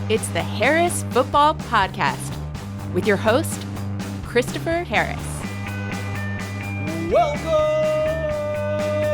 It's the Harris Football Podcast with your host, Christopher Harris. Welcome!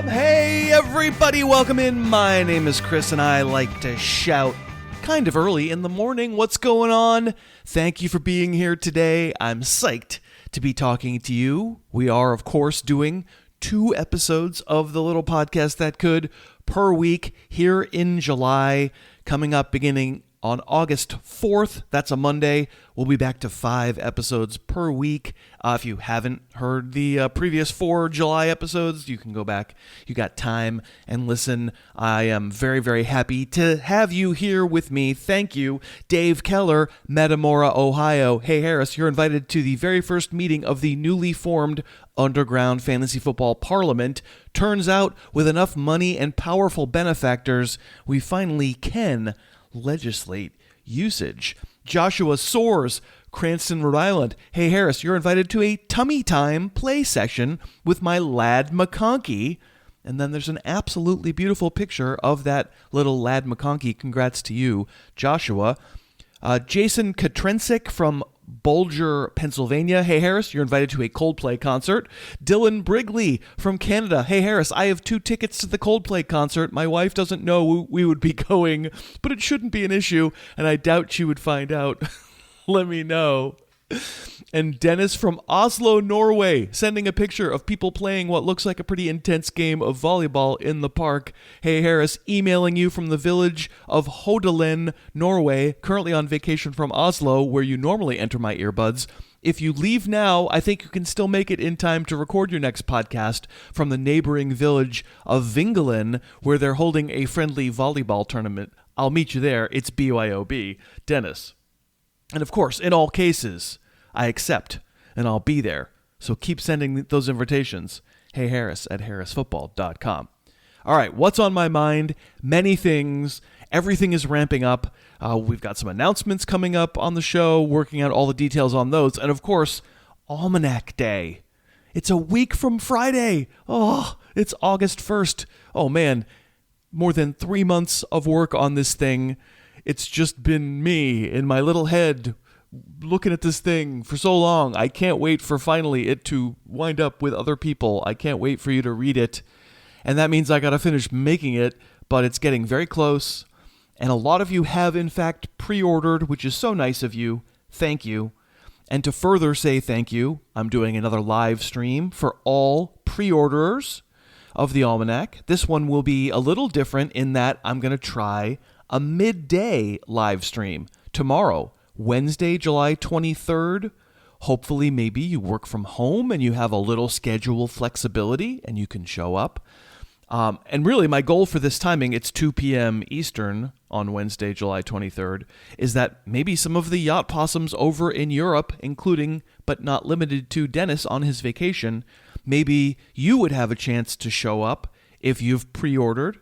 Hey, everybody, welcome in. My name is Chris, and I like to shout kind of early in the morning. What's going on? Thank you for being here today. I'm psyched to be talking to you. We are, of course, doing 2 episodes of the little podcast that could per week here in July, coming up beginning on August 4th. That's a Monday. We'll be back to 5 episodes per week. If you haven't heard the previous 4 July episodes, you can go back. You got time and listen. I am very, very happy to have you here with me. Thank you, Dave Keller, Metamora, Ohio. Hey, Harris, you're invited to the very first meeting of the newly formed Underground Fantasy Football Parliament. Turns out, with enough money and powerful benefactors, we finally can legislate usage. Joshua Soares, Cranston, Rhode Island. Hey, Harris, you're invited to a tummy time play session with my lad McConkey. And then there's an absolutely beautiful picture of that little lad McConkey. Congrats to you, Joshua. Jason Katrensik from Bolger, Pennsylvania. Hey, Harris, you're invited to a Coldplay concert. Dylan Brigley from Canada. Hey, Harris, I have 2 tickets to the Coldplay concert. My wife doesn't know we would be going, but it shouldn't be an issue, and I doubt she would find out. Let me know. And Dennis from Oslo, Norway, sending a picture of people playing what looks like a pretty intense game of volleyball in the park. Hey, Harris, emailing you from the village of Hodalen, Norway, currently on vacation from Oslo, where you normally enter my earbuds. If you leave now, I think you can still make it in time to record your next podcast from the neighboring village of Vingelen, where they're holding a friendly volleyball tournament. I'll meet you there. It's BYOB. Dennis. And of course, in all cases, I accept, and I'll be there. So keep sending those invitations. Hey, Harris at harrisfootball.com. All right, what's on my mind? Many things. Everything is ramping up. We've got some announcements coming up on the show, working out all the details on those. And of course, Almanac Day. It's a week from Friday. Oh, it's August 1st. Oh, man, more than 3 months of work on this thing. It's just been me in my little head looking at this thing for so long. I can't wait for finally it to wind up with other people. I can't wait for you to read it. And that means I got to finish making it, but it's getting very close. And a lot of you have, in fact, pre-ordered, which is so nice of you. Thank you. And to further say thank you, I'm doing another live stream for all pre-orderers of the Almanac. This one will be a little different in that I'm going to try a midday live stream tomorrow, Wednesday, July 23rd. Hopefully, maybe you work from home and you have a little schedule flexibility and you can show up. And really, my goal for this timing, it's 2 p.m. Eastern on Wednesday, July 23rd, is that maybe some of the yacht possums over in Europe, including but not limited to Dennis on his vacation, maybe you would have a chance to show up if you've pre-ordered.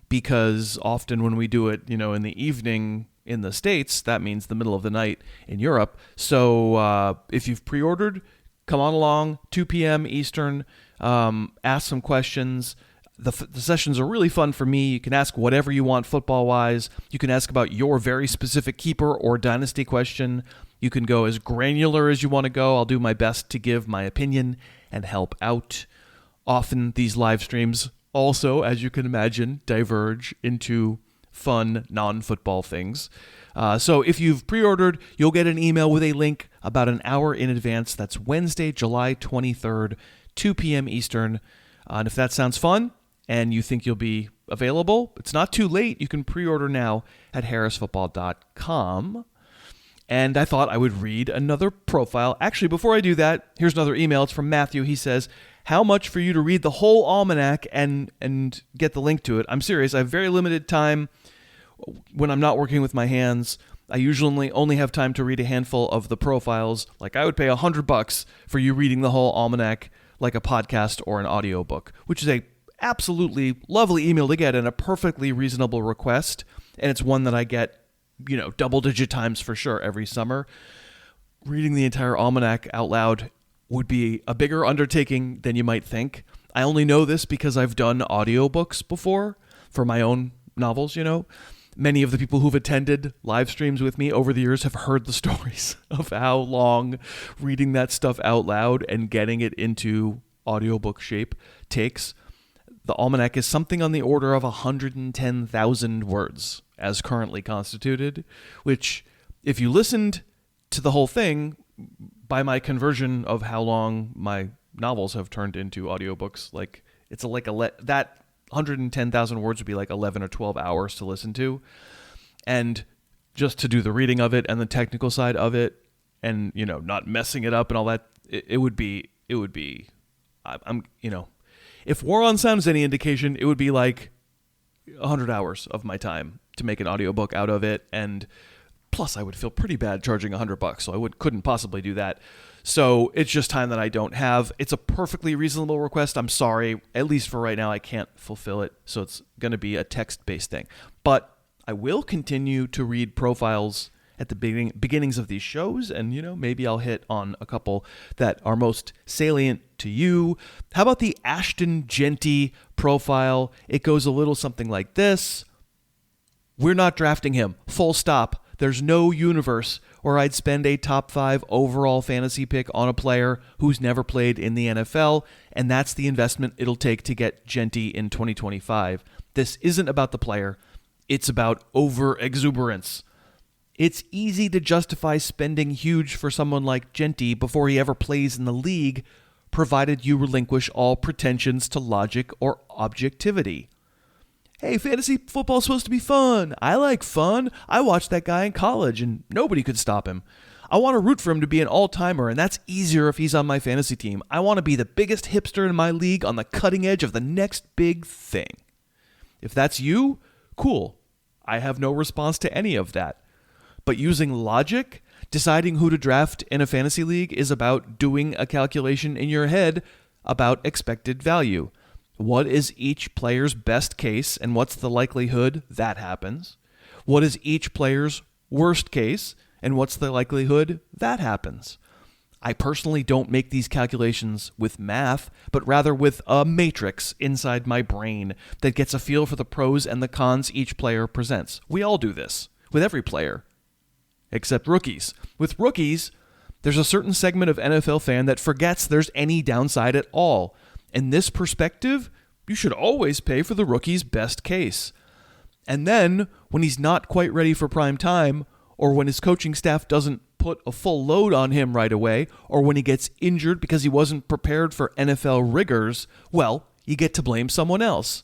Because often when we do it, in the evening in the States, that means the middle of the night in Europe. So if you've pre-ordered, come on along, 2 p.m. Eastern, ask some questions. The sessions are really fun for me. You can ask whatever you want football-wise. You can ask about your very specific keeper or dynasty question. You can go as granular as you want to go. I'll do my best to give my opinion and help out. Often these live streams also, as you can imagine, diverge into fun, non-football things. So if you've pre-ordered, you'll get an email with a link about an hour in advance. That's Wednesday, July 23rd, 2 p.m. Eastern. And if that sounds fun and you think you'll be available, it's not too late. You can pre-order now at harrisfootball.com. And I thought I would read another profile. Actually, before I do that, here's another email. It's from Matthew. He says, how much for you to read the whole almanac and get the link to it? I'm serious. I have very limited time when I'm not working with my hands. I usually only have time to read a handful of the profiles. Like I would pay $100 for you reading the whole almanac like a podcast or an audiobook, which is a absolutely lovely email to get and a perfectly reasonable request. And it's one that I get, double-digit times for sure every summer. Reading the entire almanac out loud would be a bigger undertaking than you might think. I only know this because I've done audiobooks before for my own novels, Many of the people who've attended live streams with me over the years have heard the stories of how long reading that stuff out loud and getting it into audiobook shape takes. The almanac is something on the order of 110,000 words as currently constituted, which if you listened to the whole thing, by my conversion of how long my novels have turned into audiobooks, like it's that 110,000 words would be like 11 or 12 hours to listen to. And just to do the reading of it and the technical side of it and, not messing it up and all that, it would be, if War on Sound is any indication, it would be like 100 hours of my time to make an audiobook out of it. And plus I would feel pretty bad charging $100, so I couldn't possibly do that. So it's just time that I don't have. It's a perfectly reasonable request. I'm sorry. At least for right now, I can't fulfill it. So it's going to be a text-based thing. But I will continue to read profiles at the beginnings of these shows. And, maybe I'll hit on a couple that are most salient to you. How about the Ashton Genty profile? It goes a little something like this. We're not drafting him. Full stop. There's no universe where I'd spend a top 5 overall fantasy pick on a player who's never played in the NFL, and that's the investment it'll take to get Genty in 2025. This isn't about the player. It's about over-exuberance. It's easy to justify spending huge for someone like Genty before he ever plays in the league, provided you relinquish all pretensions to logic or objectivity. Hey, fantasy football's supposed to be fun. I like fun. I watched that guy in college, and nobody could stop him. I want to root for him to be an all-timer, and that's easier if he's on my fantasy team. I want to be the biggest hipster in my league on the cutting edge of the next big thing. If that's you, cool. I have no response to any of that. But using logic, deciding who to draft in a fantasy league is about doing a calculation in your head about expected value. What is each player's best case, and what's the likelihood that happens? What is each player's worst case, and what's the likelihood that happens? I personally don't make these calculations with math, but rather with a matrix inside my brain that gets a feel for the pros and the cons each player presents. We all do this, with every player, except rookies. With rookies, there's a certain segment of NFL fan that forgets there's any downside at all. In this perspective, you should always pay for the rookie's best case. And then, when he's not quite ready for prime time, or when his coaching staff doesn't put a full load on him right away, or when he gets injured because he wasn't prepared for NFL rigors, well, you get to blame someone else.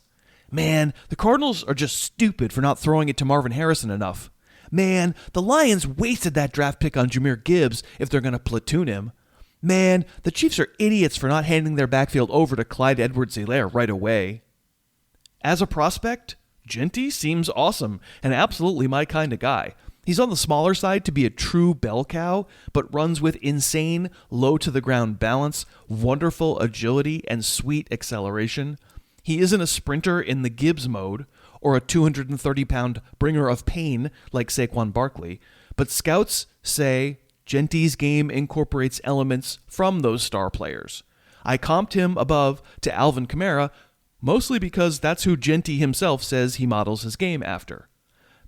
Man, the Cardinals are just stupid for not throwing it to Marvin Harrison enough. Man, the Lions wasted that draft pick on Jahmyr Gibbs if they're going to platoon him. Man, the Chiefs are idiots for not handing their backfield over to Clyde Edwards-Helaire right away. As a prospect, Genty seems awesome and absolutely my kind of guy. He's on the smaller side to be a true bell cow, but runs with insane low-to-the-ground balance, wonderful agility, and sweet acceleration. He isn't a sprinter in the Gibbs mode, or a 230-pound bringer of pain like Saquon Barkley, but scouts say Genty's game incorporates elements from those star players. I comped him above to Alvin Kamara, mostly because that's who Genty himself says he models his game after.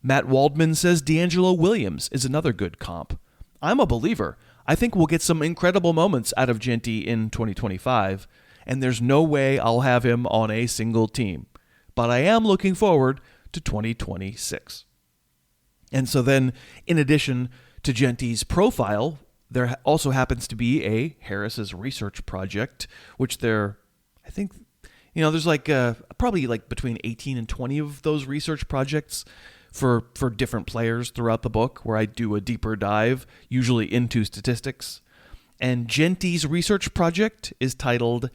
Matt Waldman says D'Angelo Williams is another good comp. I'm a believer. I think we'll get some incredible moments out of Genty in 2025, and there's no way I'll have him on a single team. But I am looking forward to 2026. And so then, in addition to Genty's profile, there also happens to be a Harris's research project, which there's like probably like between 18 and 20 of those research projects for different players throughout the book, where I do a deeper dive, usually into statistics. And Genty's research project is titled,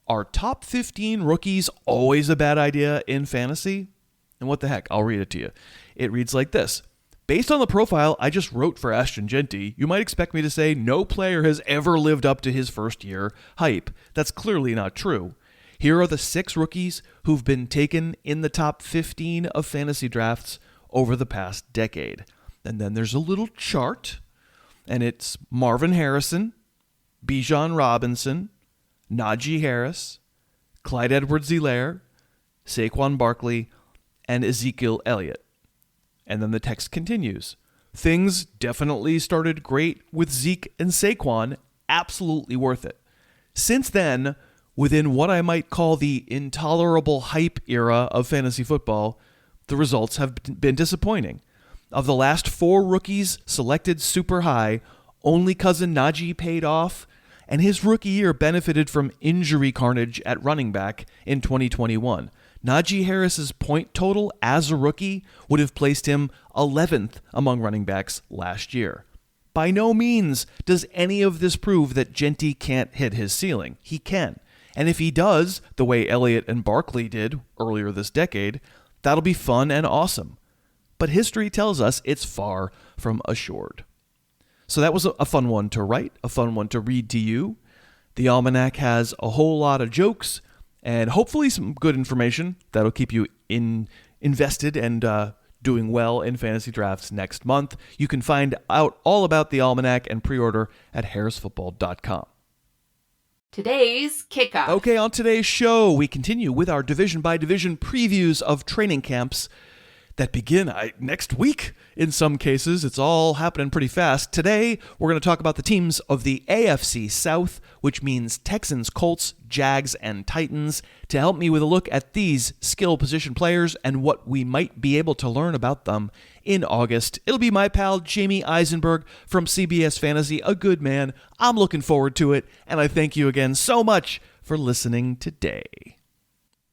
Are Top 15 Rookies Always a Bad Idea in Fantasy? And what the heck, I'll read it to you. It reads like this. Based on the profile I just wrote for Ashton Genty, you might expect me to say no player has ever lived up to his first year hype. That's clearly not true. Here are the 6 rookies who've been taken in the top 15 of fantasy drafts over the past decade. And then there's a little chart, and it's Marvin Harrison, Bijan Robinson, Najee Harris, Clyde Edwards-Helaire, Saquon Barkley, and Ezekiel Elliott. And then the text continues. Things definitely started great with Zeke and Saquon. Absolutely worth it. Since then, within what I might call the intolerable hype era of fantasy football, the results have been disappointing. Of the last 4 rookies selected super high, only cousin Najee paid off, and his rookie year benefited from injury carnage at running back in 2021. Najee Harris's point total as a rookie would have placed him 11th among running backs last year. By no means does any of this prove that Genty can't hit his ceiling. He can. And if he does, the way Elliott and Barkley did earlier this decade, that'll be fun and awesome. But history tells us it's far from assured. So that was a fun one to write, a fun one to read to you. The Almanac has a whole lot of jokes and hopefully some good information that'll keep you invested and doing well in fantasy drafts next month. You can find out all about the Almanac and pre-order at harrisfootball.com. Today's kickoff. Okay, on today's show, we continue with our division-by-division previews of training camps that begin next week. In some cases, it's all happening pretty fast. Today, we're going to talk about the teams of the AFC South, which means Texans, Colts, Jags, and Titans. To help me with a look at these skill position players and what we might be able to learn about them in August, it'll be my pal Jamey Eisenberg from CBS Fantasy, a good man. I'm looking forward to it, and I thank you again so much for listening today.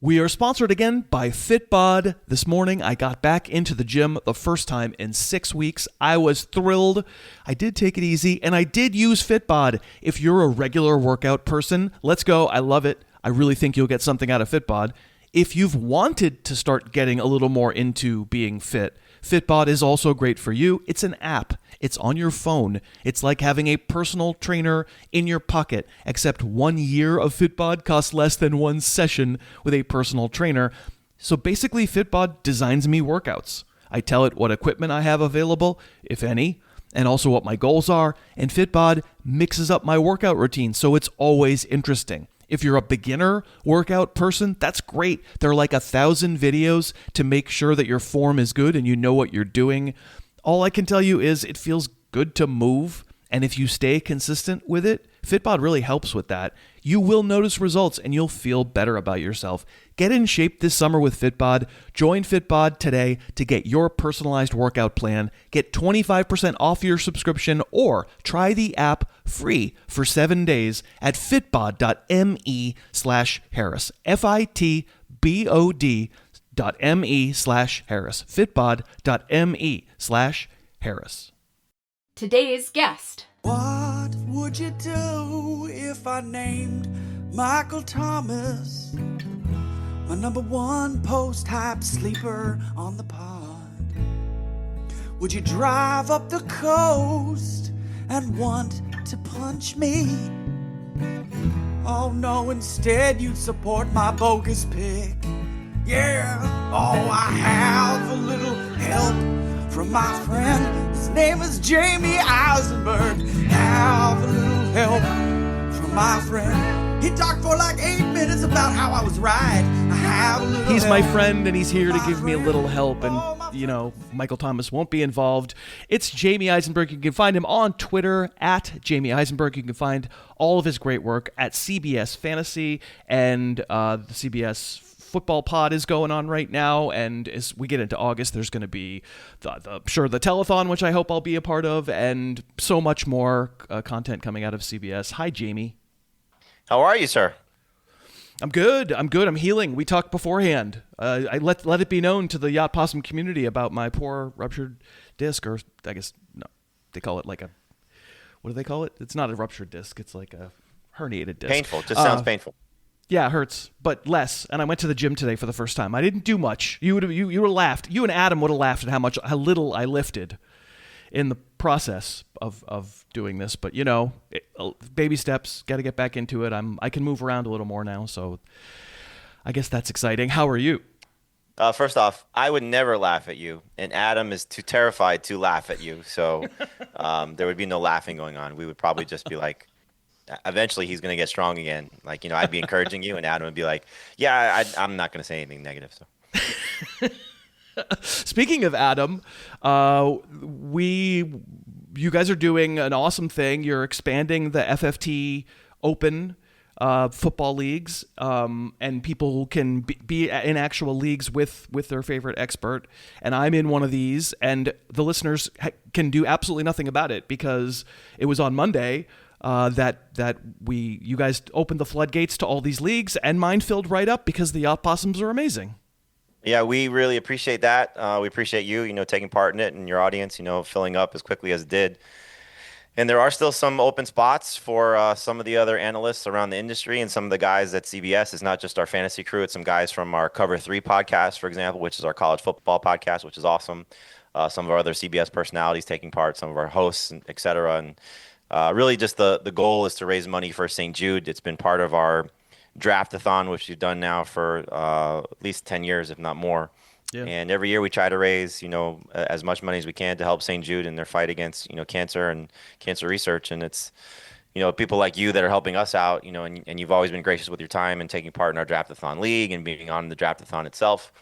We are sponsored again by Fitbod. This morning, I got back into the gym the first time in 6 weeks. I was thrilled. I did take it easy, and I did use Fitbod. If you're a regular workout person, let's go. I love it. I really think you'll get something out of Fitbod. If you've wanted to start getting a little more into being fit, Fitbod is also great for you. It's an app. It's on your phone. It's like having a personal trainer in your pocket, except 1 year of Fitbod costs less than 1 session with a personal trainer. So basically, Fitbod designs me workouts. I tell it what equipment I have available, if any, and also what my goals are, and Fitbod mixes up my workout routine, so it's always interesting. If you're a beginner workout person, that's great. There are like 1,000 videos to make sure that your form is good and you know what you're doing. All I can tell you is it feels good to move, and if you stay consistent with it, Fitbod really helps with that. You will notice results and you'll feel better about yourself. Get in shape this summer with Fitbod. Join Fitbod today to get your personalized workout plan. Get 25% off your subscription or try the app free for 7 days at fitbod.me/Harris. fitbod.me/Harris. fitbod.me/Harris. Today's guest. What would you do if I named Michael Thomas my number 1 post-hype sleeper on the pod? Would you drive up the coast and want to punch me? Oh no, instead you'd support my bogus pick. Yeah, oh, I have a little help from my friend. His name is Jamey Eisenberg. Have a little help from my friend. He talked for like 8 minutes about how I was right. I have a little He's help my friend, and he's here to from give my me a little friend. help, and, Oh, my you know, Michael Thomas won't be involved. It's Jamey Eisenberg. You can find him on Twitter, at Jamey Eisenberg. You can find all of his great work at CBS Fantasy, and the CBS football pod is going on right now, and as we get into August, there's going to be the telethon, which I hope I'll be a part of, and so much more content coming out of CBS. Hi, Jamey. How are you, sir? I'm good. I'm healing. We talked beforehand. I let it be known to the Yacht Possum community about my poor ruptured disc, or I guess no, they call it like a, what do they call it? It's not a ruptured disc. It's like a herniated disc. Painful. Just sounds painful. Yeah, it hurts, but less. And I went to the gym today for the first time. I didn't do much. You would have laughed. You and Adam would have laughed at how little I lifted in the process of doing this. But you know, baby steps. Got to get back into it. I can move around a little more now, so I guess that's exciting. How are you? First off, I would never laugh at you, and Adam is too terrified to laugh at you. So there would be no laughing going on. We would probably just be like, eventually he's going to get strong again. Like, you know, I'd be encouraging you, and Adam would be like, yeah, I'm not going to say anything negative. So Speaking of Adam, you guys are doing an awesome thing. You're expanding the FFT Open football leagues, and people can be in actual leagues with their favorite expert. And I'm in one of these, and the listeners can do absolutely nothing about it because it was on Monday that you guys opened the floodgates to all these leagues, and mine filled right up because the opossums are amazing. Yeah, we really appreciate that. We appreciate you, taking part in it, and your audience, filling up as quickly as it did. And there are still some open spots for some of the other analysts around the industry and some of the guys at CBS. It's not just our fantasy crew. It's some guys from our Cover 3 podcast, for example, which is our college football podcast, which is awesome. Some of our other CBS personalities taking part, some of our hosts, et cetera. And really just the goal is to raise money for St. Jude. It's been part of our draft-a-thon, which we've done now for at least 10 years, if not more. Yeah. And every year we try to raise, as much money as we can to help St. Jude in their fight against, cancer and cancer research. And it's, people like you that are helping us out, and you've always been gracious with your time and taking part in our draft-a-thon league and being on the draft-a-thon itself.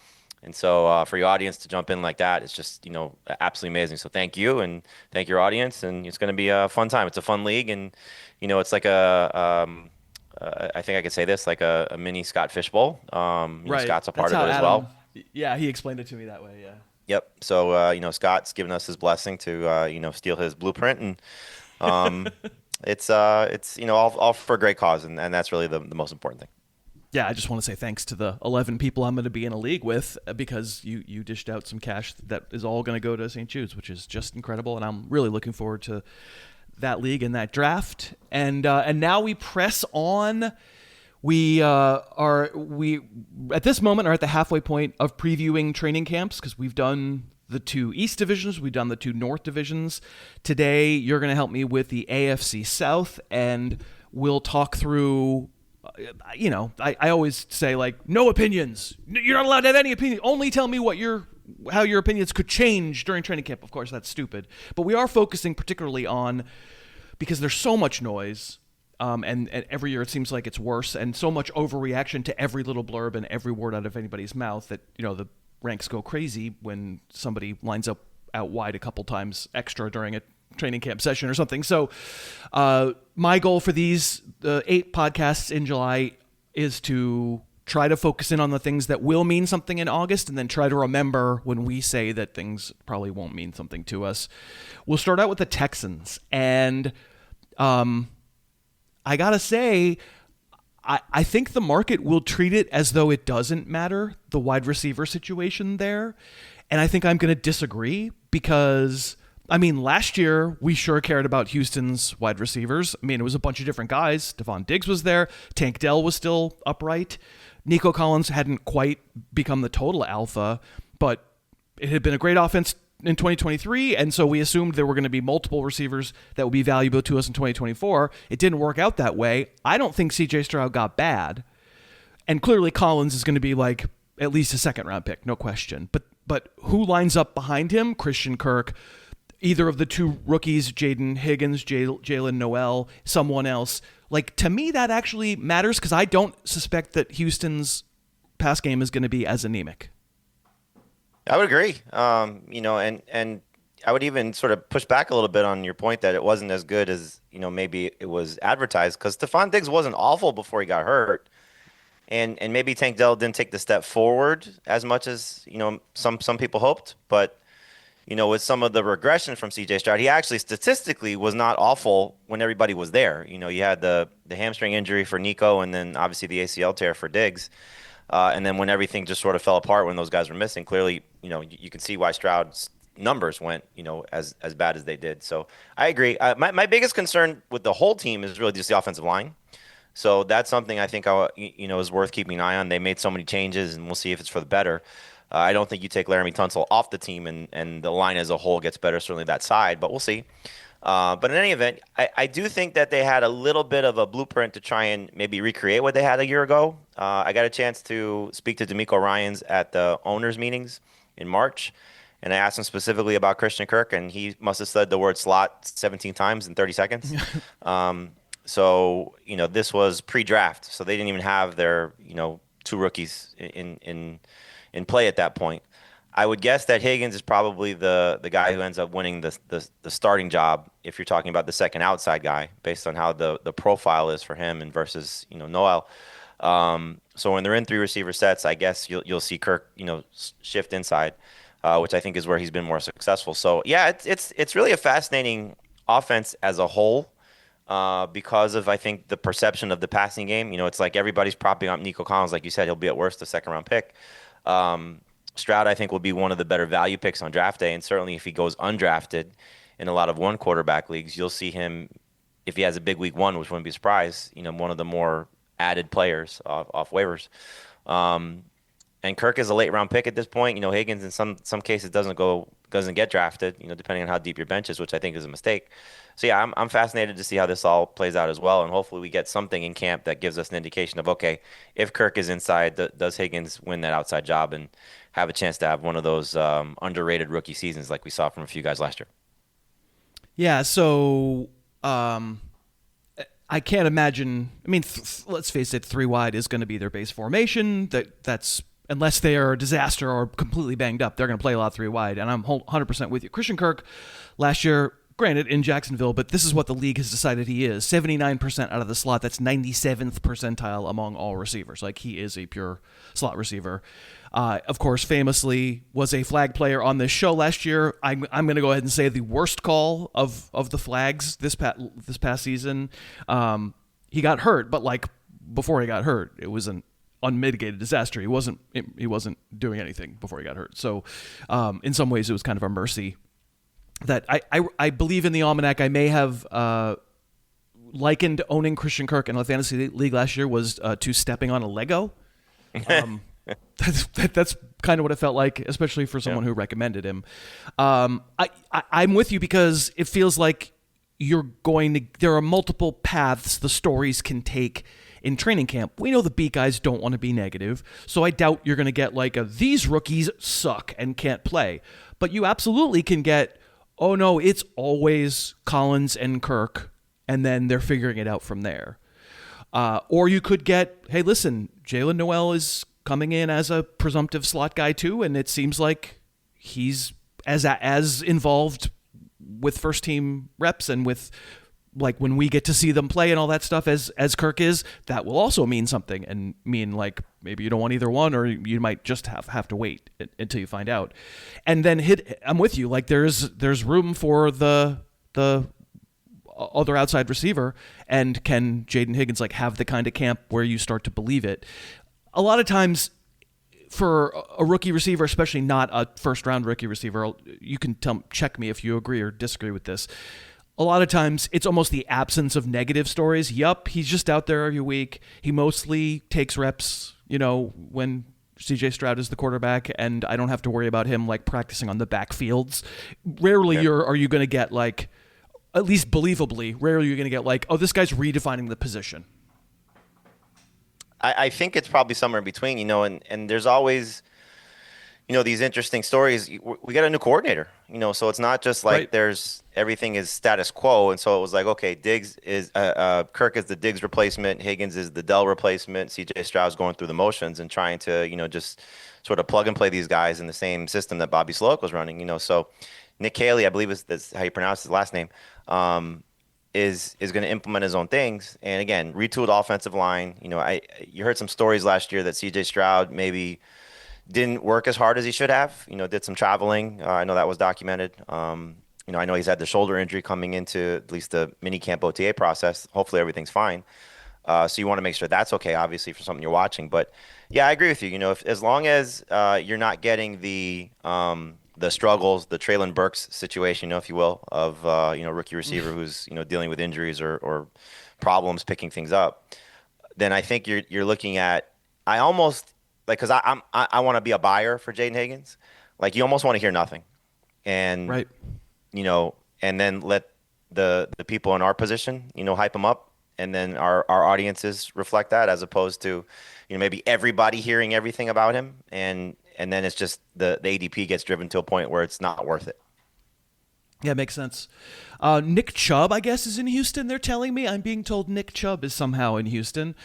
And so for your audience to jump in like that, it's just, absolutely amazing. So thank you and thank your audience. And it's going to be a fun time. It's a fun league. And, it's like I think I could say this, like a mini Scott Fishbowl. Right. Scott's a part of it as well. Yeah, he explained it to me that way, yeah. Yep. So, Scott's given us his blessing to, steal his blueprint. And it's all for a great cause. And that's really the most important thing. Yeah, I just want to say thanks to the 11 people I'm going to be in a league with because you dished out some cash that is all going to go to St. Jude's, which is just incredible. And I'm really looking forward to that league and that draft. And now we press on. We at this moment are at the halfway point of previewing training camps because we've done the 2 East divisions, we've done the 2 North divisions. Today you're going to help me with the AFC South, and we'll talk through. I always say, like, no opinions. You're not allowed to have any opinion. Only tell me how your opinions could change during training camp. Of course, that's stupid. But we are focusing particularly on, because there's so much noise, and every year it seems like it's worse, and so much overreaction to every little blurb and every word out of anybody's mouth that, the ranks go crazy when somebody lines up out wide a couple times extra during a training camp session or something. So my goal for these 8 podcasts in July is to try to focus in on the things that will mean something in August, and then try to remember when we say that things probably won't mean something to us. We'll start out with the Texans. And I gotta say, I think the market will treat it as though it doesn't matter, the wide receiver situation there. And I think I'm going to disagree because, last year we sure cared about Houston's wide receivers. It was a bunch of different guys. Stephon Diggs was there. Tank Dell was still upright. Nico Collins hadn't quite become the total alpha, but it had been a great offense in 2023, and so we assumed there were going to be multiple receivers that would be valuable to us in 2024. It didn't work out that way. I don't think CJ Stroud got bad, and clearly Collins is going to be like at least a second-round pick, no question. But who lines up behind him? Christian Kirk, either of the 2 rookies, Jaden Higgins, Jalen Noel, someone else. Like, to me, that actually matters because I don't suspect that Houston's pass game is going to be as anemic. I would agree. And I would even sort of push back a little bit on your point that it wasn't as good as, maybe it was advertised, because Stephon Diggs wasn't awful before he got hurt. And maybe Tank Dell didn't take the step forward as much as, some people hoped. But, with some of the regression from CJ Stroud, he actually statistically was not awful when everybody was there. You had the hamstring injury for Nico, and then obviously the ACL tear for Diggs. And then when everything just sort of fell apart when those guys were missing, clearly, you can see why Stroud's numbers went, as bad as they did. So I agree. My biggest concern with the whole team is really just the offensive line. So that's something I think, is worth keeping an eye on. They made so many changes, and we'll see if it's for the better. I don't think you take Laramie Tunsil off the team and the line as a whole gets better, certainly that side, but we'll see. But in any event, I do think that they had a little bit of a blueprint to try and maybe recreate what they had a year ago. I got a chance to speak to D'Amico Ryans at the owners' meetings in March, and I asked him specifically about Christian Kirk, and he must have said the word slot 17 times in 30 seconds. So, this was pre-draft, so they didn't even have their, 2 rookies in play at that point. I would guess that Higgins is probably the guy who ends up winning the starting job if you're talking about the second outside guy, based on how the profile is for him and versus Noel. So when they're in three receiver sets, I guess you'll see Kirk shift inside, which I think is where he's been more successful. So yeah, it's really a fascinating offense as a whole. Because of, I think, the perception of the passing game. It's like everybody's propping up Nico Collins. Like you said, he'll be at worst a second-round pick. Stroud, I think, will be one of the better value picks on draft day. And certainly if he goes undrafted in a lot of one-quarterback leagues, you'll see him, if he has a big week one, which wouldn't be a surprise, one of the more added players off waivers. And Kirk is a late-round pick at this point. Higgins in some cases doesn't get drafted, depending on how deep your bench is, which I think is a mistake. So yeah, I'm fascinated to see how this all plays out as well, and hopefully we get something in camp that gives us an indication of, okay, if Kirk is inside, does Higgins win that outside job and have a chance to have one of those underrated rookie seasons like we saw from a few guys last year? Yeah, so I can't imagine. I mean, let's face it, three wide is going to be their base formation. That's unless they are a disaster or completely banged up, they're going to play a lot three wide, and I'm 100% with you. Christian Kirk last year, granted, in Jacksonville, but this is what the league has decided he is. 79% out of the slot. That's 97th percentile among all receivers. Like, he is a pure slot receiver. Of course, famously was a flag player on this show last year. I'm going to go ahead and say the worst call of the flags this past season. He got hurt, but like before he got hurt, it was an unmitigated disaster. He wasn't doing anything before he got hurt. So in some ways, it was kind of a mercy that I believe in the Almanac. I may have likened owning Christian Kirk in a fantasy league last year was to stepping on a Lego. That's kind of what it felt like, especially for someone who recommended him. I'm with you because it feels like there are multiple paths the stories can take in training camp. We know the beat guys don't want to be negative, so I doubt you're going to get like these rookies suck and can't play. But you absolutely can get, oh no, it's always Collins and Kirk, and then they're figuring it out from there. Or you could get, hey, listen, Jalen Noel is coming in as a presumptive slot guy too, and it seems like he's as involved with first team reps and with like when we get to see them play and all that stuff as Kirk is. That will also mean something and mean like maybe you don't want either one, or you might just have to wait until you find out. And then I'm with you. Like there's room for the other outside receiver, and can Jaden Higgins like have the kind of camp where you start to believe it? A lot of times for a rookie receiver, especially not a first round rookie receiver, you can check me if you agree or disagree with this. A lot of times it's almost the absence of negative stories. Yup, he's just out there every week. He mostly takes reps, when CJ Stroud is the quarterback, and I don't have to worry about him like practicing on the backfields. Rarely are you going to get like, at least believably, rarely you're going to get like, oh, this guy's redefining the position. I think it's probably somewhere in between, and there's always, these interesting stories. We got a new coordinator, so it's not just like everything is status quo. And so it was like, okay, Kirk is the Diggs replacement, Higgins is the Dell replacement, CJ Stroud's going through the motions and trying to, just sort of plug and play these guys in the same system that Bobby Sloak was running, so Nick Caley, I believe that's how you pronounce his last name, is going to implement his own things. And again, retooled offensive line. You heard some stories last year that CJ Stroud maybe didn't work as hard as he should have. Did some traveling. I know that was documented. I know he's had the shoulder injury coming into at least the mini camp OTA process. Hopefully everything's fine. So you want to make sure that's okay, obviously, for something you're watching. But yeah, I agree with you. As long as you're not getting the struggles, the Traylon Burks situation, if you will, of rookie receiver who's dealing with injuries or problems picking things up, then I think you're looking at, I almost like, because I want to be a buyer for Jaden Higgins. Like, you almost want to hear nothing, and and then let the people in our position hype him up, and then our audiences reflect that, as opposed to maybe everybody hearing everything about him, and then it's just the ADP gets driven to a point where it's not worth it. Yeah, makes sense. Nick Chubb, I guess, is in Houston. They're telling me. I'm being told Nick Chubb is somehow in Houston.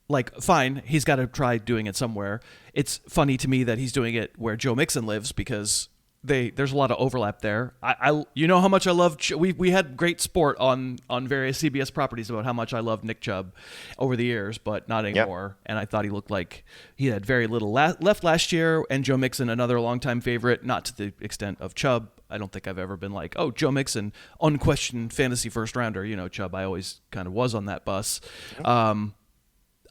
like, fine, he's got to try doing it somewhere. It's funny to me that he's doing it where Joe Mixon lives because there's a lot of overlap there. You know how much I love. We had great sport on various CBS properties about how much I loved Nick Chubb over the years, but not anymore. Yep. And I thought he looked like he had very little left last year. And Joe Mixon, another longtime favorite, not to the extent of Chubb. I don't think I've ever been like, oh, Joe Mixon, unquestioned fantasy first rounder. You know, Chubb, I always kind of was on that bus. Mm-hmm.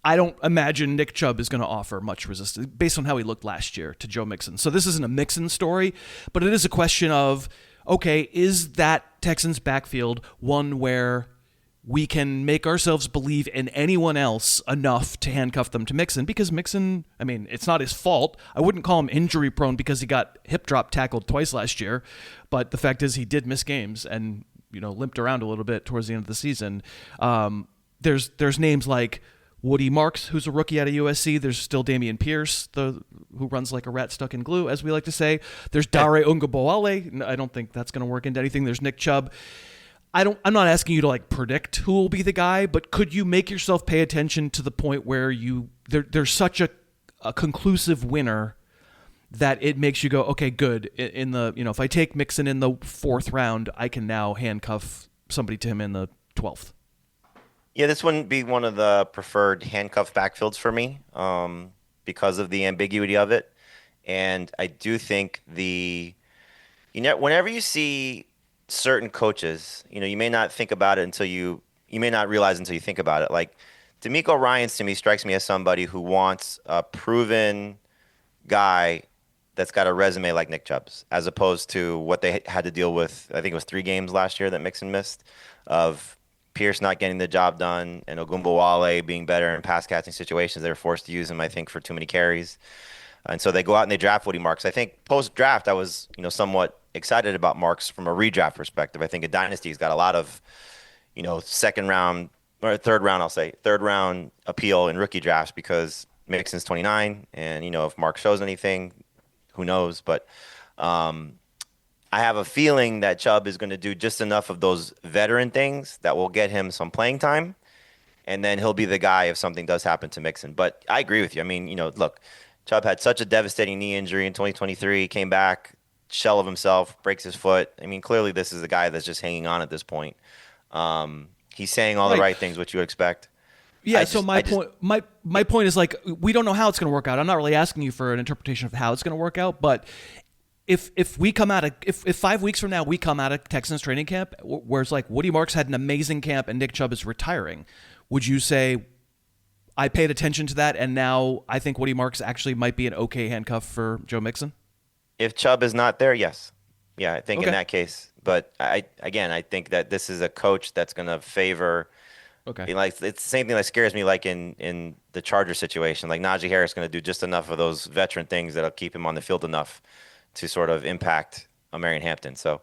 I don't imagine Nick Chubb is going to offer much resistance based on how he looked last year to Joe Mixon. So this isn't a Mixon story, but it is a question of, okay, is that Texans backfield one where we can make ourselves believe in anyone else enough to handcuff them to Mixon? Because Mixon, I mean, it's not his fault. I wouldn't call him injury prone because he got hip drop tackled twice last year, but the fact is he did miss games and, you know, limped around a little bit towards the end of the season. There's names like Woody Marks, who's a rookie out of USC. There's still Dameon Pierce, who runs like a rat stuck in glue, as we like to say. There's Dare Ungabowale. I don't think that's going to work into anything. There's Nick Chubb. I'm not asking you to like predict who will be the guy, but could you make yourself pay attention to the point where there's such a conclusive winner that it makes you go, okay, good. In the, you know, if I take Mixon in the 4th round, I can now handcuff somebody to him in the 12th. Yeah, this wouldn't be one of the preferred handcuff backfields for me because of the ambiguity of it. And I do think whenever you see certain coaches, you know, you may not think about it until you may not realize until you think about it. Like DeMeco Ryans to me strikes me as somebody who wants a proven guy that's got a resume like Nick Chubb's, as opposed to what they had to deal with. I think it was 3 games last year that Mixon missed, of Pierce not getting the job done and Ogunbowale being better in pass catching situations. They were forced to use him, I think, for too many carries. And so they go out and they draft Woody Marks. I think post-draft I was, you know, somewhat excited about Marks from a redraft perspective. I think a dynasty's got a lot of, you know, third round appeal in rookie drafts because Mixon's 29 and, you know, if Marks shows anything, who knows, but I have a feeling that Chubb is going to do just enough of those veteran things that will get him some playing time, and then he'll be the guy if something does happen to Mixon. But I agree with you. I mean, you know, look, Chubb had such a devastating knee injury in 2023, came back, shell of himself, breaks his foot. I mean, clearly this is a guy that's just hanging on at this point. He's saying all the right things, which you would expect. Yeah, my point is, like, we don't know how it's going to work out. I'm not really asking you for an interpretation of how it's going to work out, but if we come out of if 5 weeks from now we come out of Texans training camp where it's like Woody Marks had an amazing camp and Nick Chubb is retiring, would you say I paid attention to that and now I think Woody Marks actually might be an okay handcuff for Joe Mixon? If Chubb is not there, yes. Yeah, I think in that case. But I think that this is a coach that's going to favor. Okay. Like it's the same thing that scares me, like in the Charger situation. Like Najee Harris is going to do just enough of those veteran things that'll keep him on the field enough to sort of impact Marion Hampton. So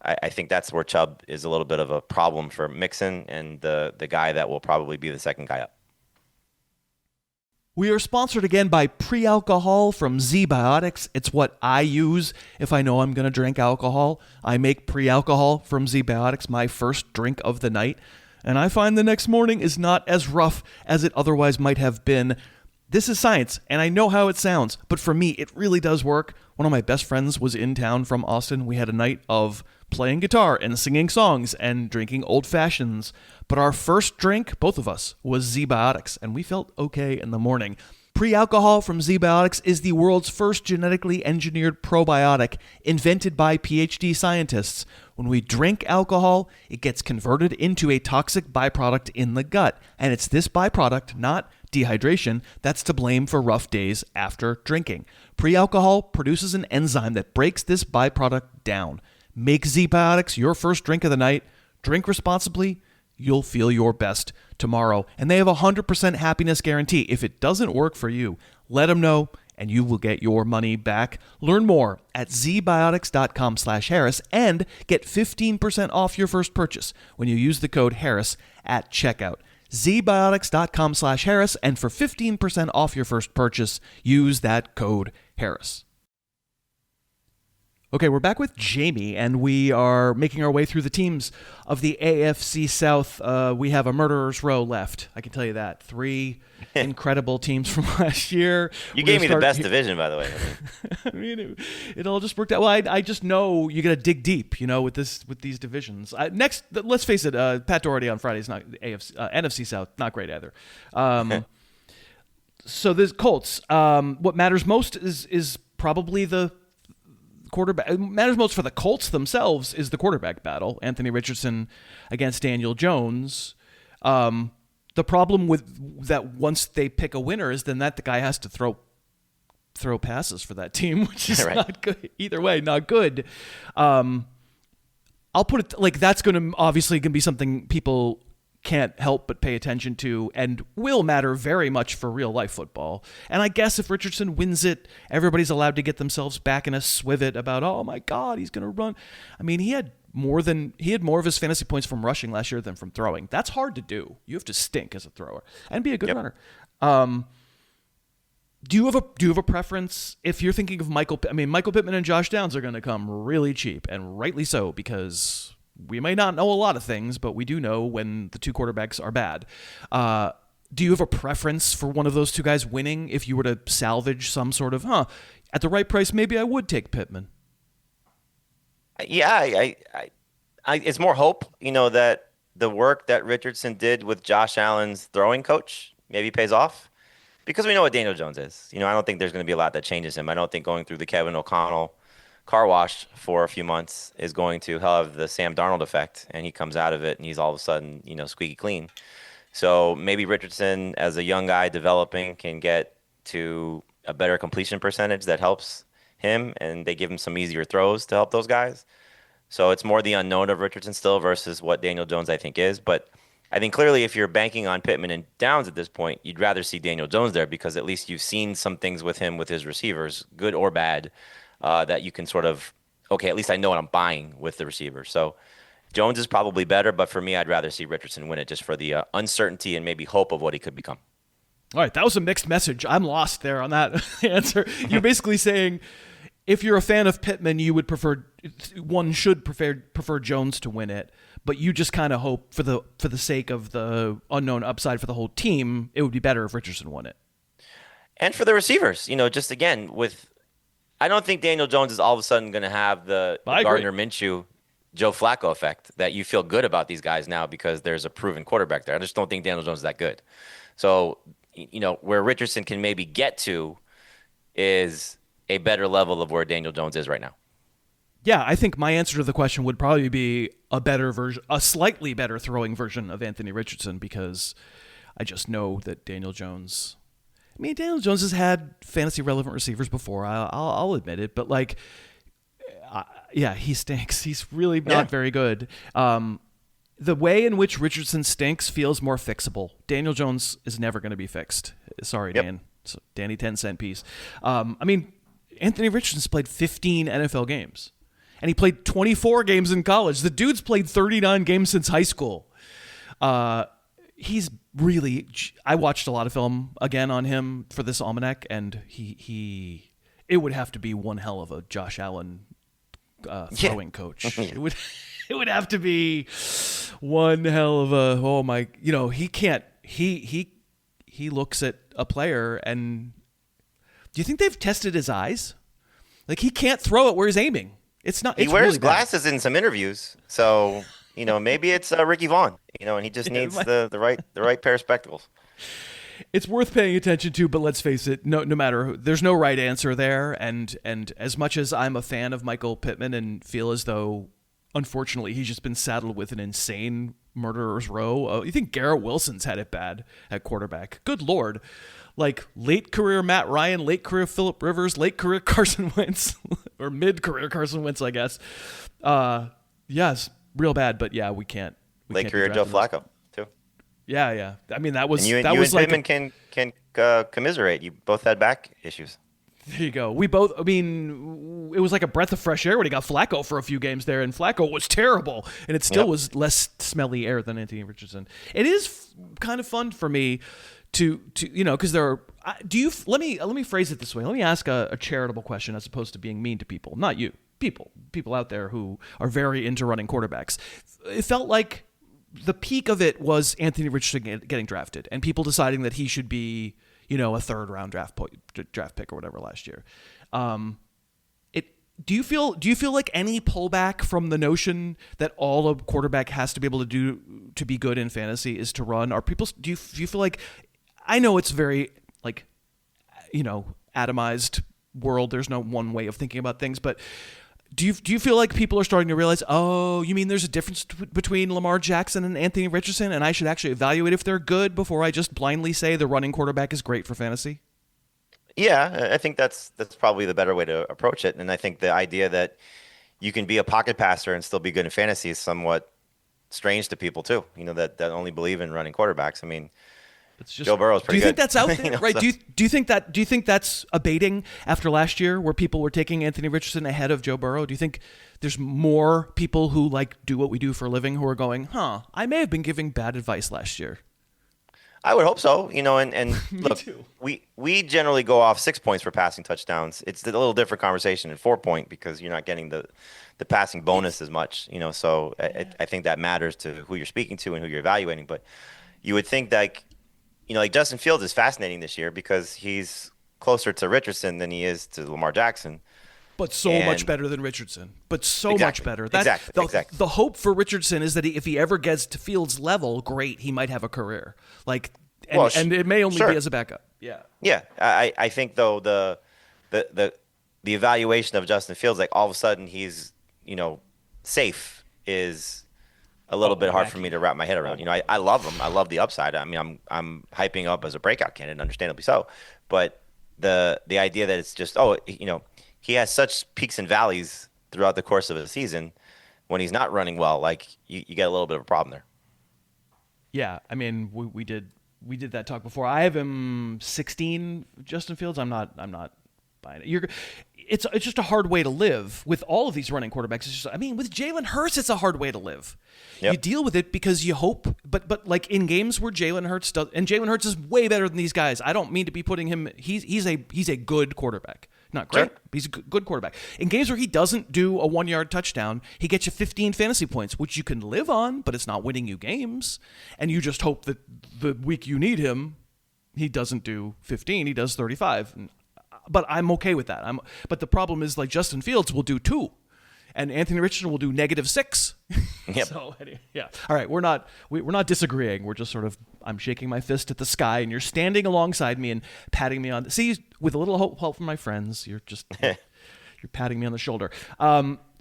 I think that's where Chubb is a little bit of a problem for Mixon and the guy that will probably be the second guy up. We are sponsored again by pre-alcohol from Zbiotics. It's what I use if I know I'm going to drink alcohol. I make pre-alcohol from Zbiotics, my first drink of the night, and I find the next morning is not as rough as it otherwise might have been. This is science, and I know how it sounds, but for me, it really does work. One of my best friends was in town from Austin. We had a night of playing guitar and singing songs and drinking old fashions. But our first drink, both of us, was Zbiotics, and we felt okay in the morning. Pre-alcohol from Zbiotics is the world's first genetically engineered probiotic invented by PhD scientists. When we drink alcohol, it gets converted into a toxic byproduct in the gut, and it's this byproduct, not dehydration, that's to blame for rough days after drinking. Pre-alcohol produces an enzyme that breaks this byproduct down. Make Zbiotics your first drink of the night. Drink responsibly. You'll feel your best tomorrow. And they have a 100% happiness guarantee. If it doesn't work for you, let them know and you will get your money back. Learn more at zbiotics.com/Harris and get 15% off your first purchase when you use the code Harris at checkout. zbiotics.com/Harris, and for 15% off your first purchase, use that code Harris. Okay, we're back with Jamey, and we are making our way through the teams of the AFC South. We have a murderer's row left. I can tell you that. 3 incredible teams from last year. You gave me the best division, by the way. I mean, it all just worked out. Well, I just know you got to dig deep, with these divisions. Next, let's face it, Pat Doherty on Friday is not NFC South, not great either. So there's Colts. What matters most is probably the quarterback. It matters most for the Colts themselves is the quarterback battle. Anthony Richardson against Daniel Jones. The problem with that, once they pick a winner, is then that the guy has to throw passes for that team, which is right. Not good either way. Not good. I'll put it like that's going to be something people can't help but pay attention to and will matter very much for real life football. And I guess if Richardson wins it, everybody's allowed to get themselves back in a swivet about, oh my God, he's going to run. I mean, he had more of his fantasy points from rushing last year than from throwing. That's hard to do. You have to stink as a thrower and be a good runner. Do you have a preference if you're thinking of Michael Pittman and Josh Downs are going to come really cheap, and rightly so, because we may not know a lot of things, but we do know when the two quarterbacks are bad. Do you have a preference for one of those two guys winning if you were to salvage some sort of, at the right price, maybe I would take Pittman? Yeah, I it's more hope, that the work that Richardson did with Josh Allen's throwing coach maybe pays off. Because we know what Daniel Jones is. I don't think there's going to be a lot that changes him. I don't think going through the Kevin O'Connell car wash for a few months is going to have the Sam Darnold effect, and he comes out of it and he's all of a sudden, squeaky clean. So maybe Richardson, as a young guy developing, can get to a better completion percentage that helps him, and they give him some easier throws to help those guys. So it's more the unknown of Richardson still versus what Daniel Jones I think is. But I think clearly if you're banking on Pittman and Downs at this point, you'd rather see Daniel Jones there because at least you've seen some things with him with his receivers, good or bad, that you can sort of, okay, at least I know what I'm buying with the receiver. So Jones is probably better, but for me, I'd rather see Richardson win it just for the uncertainty and maybe hope of what he could become. All right, that was a mixed message. I'm lost there on that answer. You're basically saying if you're a fan of Pittman, you would prefer Jones to win it, but you just kind of hope for the sake of the unknown upside for the whole team, it would be better if Richardson won it. And for the receivers, just again I don't think Daniel Jones is all of a sudden going to have the Gardner Minshew, Joe Flacco effect that you feel good about these guys now because there's a proven quarterback there. I just don't think Daniel Jones is that good. So, where Richardson can maybe get to is a better level of where Daniel Jones is right now. Yeah, I think my answer to the question would probably be a slightly better throwing version of Anthony Richardson, because I just know that Daniel Jones has had fantasy relevant receivers before. I'll admit it, but he stinks. He's really not very good. The way in which Richardson stinks feels more fixable. Daniel Jones is never going to be fixed. Sorry, Dan. So, Danny 10-cent piece. Anthony Richardson's played 15 NFL games. And he played 24 games in college. The dude's played 39 games since high school. He's really... I watched a lot of film again on him for this almanac, and it would have to be one hell of a Josh Allen throwing coach. It would have to be one hell of a... Oh my... he can't... He looks at a player and... Do you think they've tested his eyes? He can't throw it where he's aiming. It's not. He wears really glasses in some interviews, so maybe it's Ricky Vaughn. And he just needs the right pair of spectacles. It's worth paying attention to, but let's face it, no matter, there's no right answer there. And as much as I'm a fan of Michael Pittman and feel as though, unfortunately, he's just been saddled with an insane murderer's row. You think Garrett Wilson's had it bad at quarterback? Good Lord. Late career Matt Ryan, late career Phillip Rivers, late career Carson Wentz, or mid-career Carson Wentz, I guess. Yes, real bad, but yeah, we can't. Late career Joe Flacco, too. Yeah. I mean, that was... And you and Pittman can commiserate. You both had back issues. There you go. We both... I mean, it was like a breath of fresh air when he got Flacco for a few games there, and Flacco was terrible, and it still was less smelly air than Anthony Richardson. It is kind of fun for me to because there are... let me phrase it this way. Let me ask a charitable question as opposed to being mean to people. Not you. people out there who are very into running quarterbacks. It felt like the peak of it was Anthony Richardson getting drafted and people deciding that he should be, a third round draft pick or whatever last year. Do you feel like any pullback from the notion that all a quarterback has to be able to do to be good in fantasy is to run? Do you feel like, I know it's very like, atomized world. There's no one way of thinking about things, but do you feel like people are starting to realize, oh, you mean there's a difference between Lamar Jackson and Anthony Richardson, and I should actually evaluate if they're good before I just blindly say the running quarterback is great for fantasy? Yeah, I think that's probably the better way to approach it. And I think the idea that you can be a pocket passer and still be good in fantasy is somewhat strange to people too. That only believe in running quarterbacks. I mean, it's just, Joe Burrow's pretty good. Do you think that's out there? Right? So. Do you think that's abating after last year, where people were taking Anthony Richardson ahead of Joe Burrow? Do you think there's more people who do what we do for a living who are going, I may have been giving bad advice last year? I would hope so, and look, we generally go off 6 points for passing touchdowns. It's a little different conversation at 4 point because you're not getting the passing bonus as much, so I think that matters to who you're speaking to and who you're evaluating. But you would think that, like Justin Fields is fascinating this year because he's closer to Richardson than he is to Lamar Jackson. But much better than Richardson. Much better. Exactly. The hope for Richardson is that if he ever gets to Fields' level, great, he might have a career. And it may only be as a backup. Yeah. Yeah. I think though the evaluation of Justin Fields, like all of a sudden he's safe, is a little bit hard for me to wrap my head around. I love him. I love the upside. I mean, I'm hyping up as a breakout candidate, understandably so. But the idea that it's just he has such peaks and valleys throughout the course of a season. When he's not running well, you get a little bit of a problem there. Yeah, I mean, we did that talk before. I have him 16, Justin Fields. I'm not buying it. It's just a hard way to live with all of these running quarterbacks. It's just, with Jalen Hurts, it's a hard way to live. Yep. You deal with it because you hope, but like in games where Jalen Hurts does, and Jalen Hurts is way better than these guys. I don't mean to be putting him. He's a good quarterback. Not great. Sure. He's a good quarterback. In games where he doesn't do a 1-yard touchdown, he gets you 15 fantasy points, which you can live on, but it's not winning you games. And you just hope that the week you need him, he doesn't do 15, he does 35. But I'm okay with that. But the problem is, Justin Fields will do 2, and Anthony Richardson will do -6. Yep. So yeah. All right, we're not disagreeing. We're just sort of, I'm shaking my fist at the sky, and you're standing alongside me and patting me on. See, with a little help from my friends, you're patting me on the shoulder.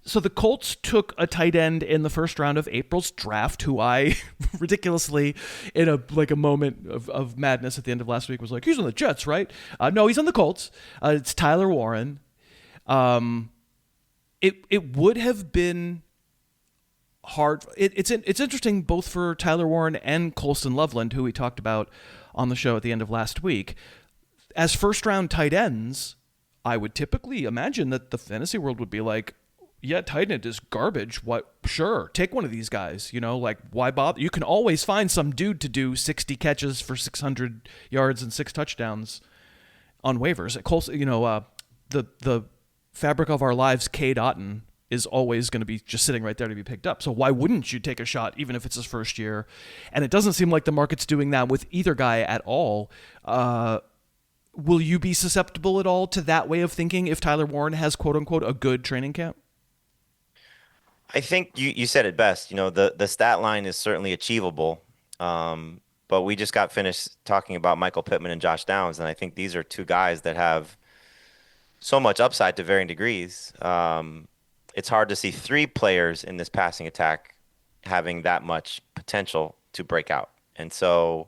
So the Colts took a tight end in the first round of April's draft, who I ridiculously, in a moment of madness at the end of last week, was like, he's on the Jets, right? No, he's on the Colts. It's Tyler Warren. It would have been hard. It's interesting both for Tyler Warren and Colston Loveland, who we talked about on the show at the end of last week. As first round tight ends, I would typically imagine that the fantasy world would be like, yeah, tight end is garbage. What? Sure, take one of these guys. Why bother? You can always find some dude to do 60 catches for 600 yards and 6 touchdowns on waivers. Colson, the fabric of our lives, Cade Otton, is always going to be just sitting right there to be picked up. So why wouldn't you take a shot, even if it's his first year? And it doesn't seem like the market's doing that with either guy at all. Will you be susceptible at all to that way of thinking if Tyler Warren has, quote unquote, a good training camp? I think you said it best. The stat line is certainly achievable. But we just got finished talking about Michael Pittman and Josh Downs, and I think these are two guys that have so much upside to varying degrees. It's hard to see 3 players in this passing attack having that much potential to break out. And so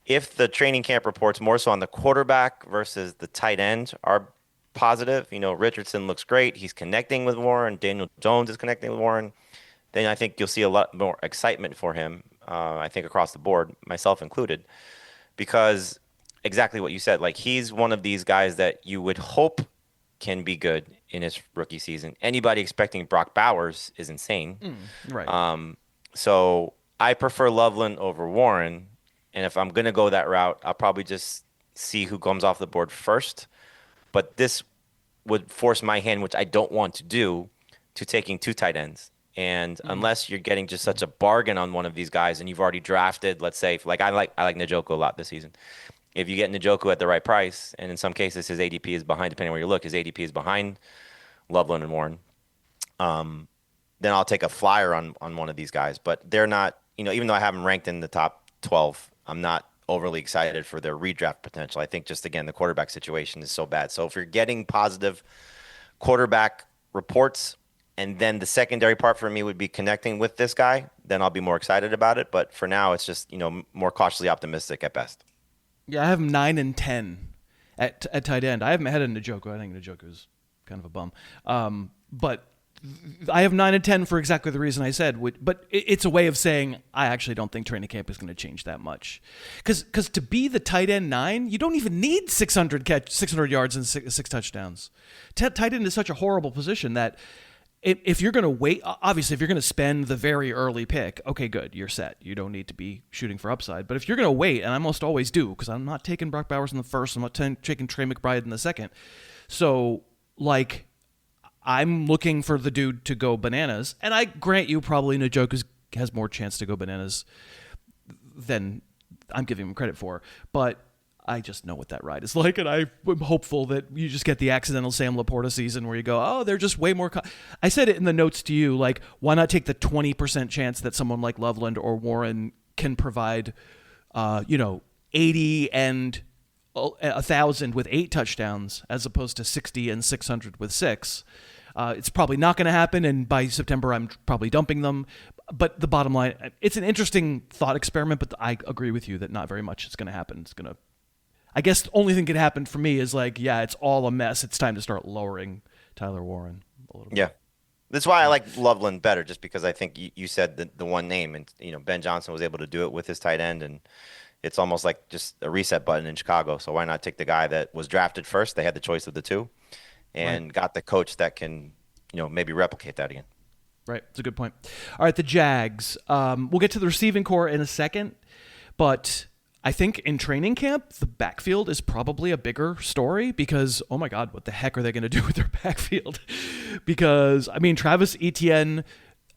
if the training camp reports more so on the quarterback versus the tight end are positive, Richardson looks great. He's connecting with Warren. Daniel Jones is connecting with Warren. Then I think you'll see a lot more excitement for him, I think across the board, myself included, because exactly what you said, he's one of these guys that you would hope can be good in his rookie season. Anybody expecting Brock Bowers is insane. Right. So I prefer Loveland over Warren. And if I'm going to go that route, I'll probably just see who comes off the board first. But this would force my hand, which I don't want to do, to taking 2 tight ends. And unless you're getting just such a bargain on one of these guys, and you've already drafted, let's say, like I like Njoku a lot this season. If you get Njoku at the right price, and in some cases his ADP is behind, depending on where you look, his ADP is behind Loveland and Warren, then I'll take a flyer on one of these guys. But they're not, even though I have them ranked in the top 12, I'm not overly excited for their redraft potential. I think just, again, the quarterback situation is so bad. So if you're getting positive quarterback reports, and then the secondary part for me would be connecting with this guy, then I'll be more excited about it. But for now, it's just, more cautiously optimistic at best. Yeah, I have 9 and 10 at tight end. I haven't had a Njoku. I think Njoku is kind of a bum. But I have 9 and 10 for exactly the reason I said. But it's a way of saying I actually don't think training camp is going to change that much. Because to be the tight end 9, you don't even need 600 yards and 6 touchdowns. Tight end is such a horrible position that if you're going to wait, obviously, if you're going to spend the very early pick, okay, good, you're set. You don't need to be shooting for upside. But if you're going to wait, and I almost always do, because I'm not taking Brock Bowers in the first, I'm not taking Trey McBride in the second. So, I'm looking for the dude to go bananas. And I grant you probably Njoku has more chance to go bananas than I'm giving him credit for. But I just know what that ride is like, and I'm hopeful that you just get the accidental Sam Laporta season where you go, oh, they're just way more. I said it in the notes to you, why not take the 20% chance that someone like Loveland or Warren can provide, 80 and 1,000 with 8 touchdowns as opposed to 60 and 600 with 6. It's probably not going to happen, and by September I'm probably dumping them. But the bottom line, it's an interesting thought experiment, but I agree with you that not very much is going to happen. I guess the only thing that could happen for me is it's all a mess. It's time to start lowering Tyler Warren a little bit. Yeah. That's why I like Loveland better, just because I think you said the one name, and Ben Johnson was able to do it with his tight end, and it's almost like just a reset button in Chicago. So why not take the guy that was drafted first? They had the choice of the 2, and got the coach that can, maybe replicate that again. Right. That's a good point. All right, the Jags. We'll get to the receiving core in a second, but I think in training camp, the backfield is probably a bigger story because, oh my God, what the heck are they going to do with their backfield? Because, Travis Etienne,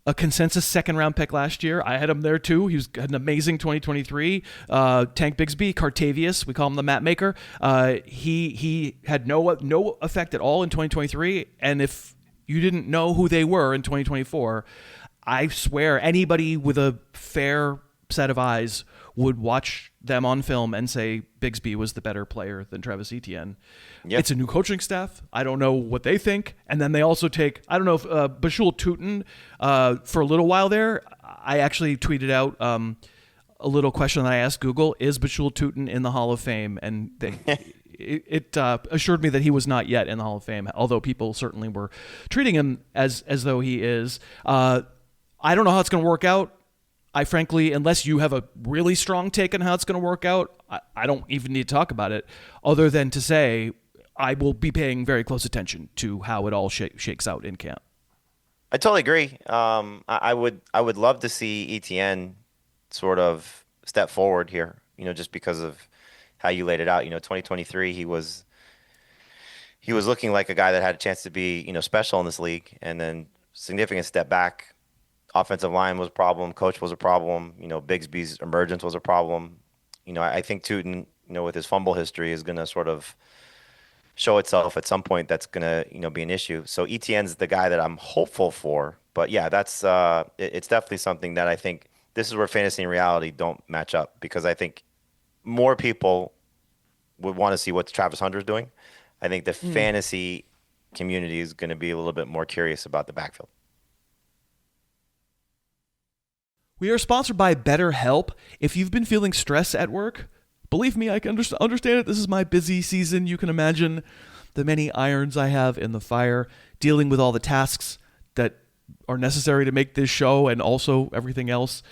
a consensus second-round pick last year. I had him there too. He had an amazing 2023. Tank Bigsby, Cartavius, we call him the map maker. He had no effect at all in 2023. And if you didn't know who they were in 2024, I swear anybody with a fair set of eyes would watch them on film and say Bigsby was the better player than Travis Etienne. Yep. It's a new coaching staff. I don't know what they think. And then they also take, I don't know if Bashul Tutin, for a little while there, I actually tweeted out a little question that I asked Google, is Bashul Tutin in the Hall of Fame? And it assured me that he was not yet in the Hall of Fame, although people certainly were treating him as though he is. I don't know how it's going to work out. I frankly, unless you have a really strong take on how it's going to work out, I don't even need to talk about it other than to say I will be paying very close attention to how it all shakes out in camp. I totally agree. I would love to see Etienne sort of step forward here, just because of how you laid it out. 2023, he was looking like a guy that had a chance to be, special in this league, and then significant step back. Offensive line was a problem. Coach was a problem. Bigsby's emergence was a problem. I think Tutin, with his fumble history, is going to sort of show itself at some point. That's going to, be an issue. So Etienne's the guy that I'm hopeful for. But yeah, that's it's definitely something that I think this is where fantasy and reality don't match up, because I think more people would want to see what Travis Hunter's doing. I think the fantasy community is going to be a little bit more curious about the backfield. We are sponsored by BetterHelp. If you've been feeling stress at work, believe me, I can understand it. This is my busy season. You can imagine the many irons I have in the fire, dealing with all the tasks that are necessary to make this show and also everything else.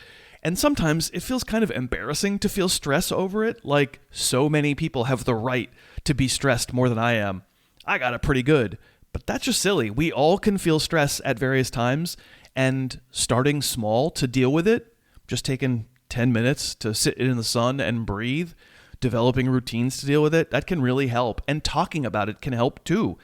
And sometimes it feels kind of embarrassing to feel stress over it. Like, so many people have the right to be stressed more than I am. I got it pretty good. But that's just silly. We all can feel stress at various times. And starting small to deal with it, just taking 10 minutes to sit in the sun and breathe, developing routines to deal with it, that can really help. And talking about it can help too.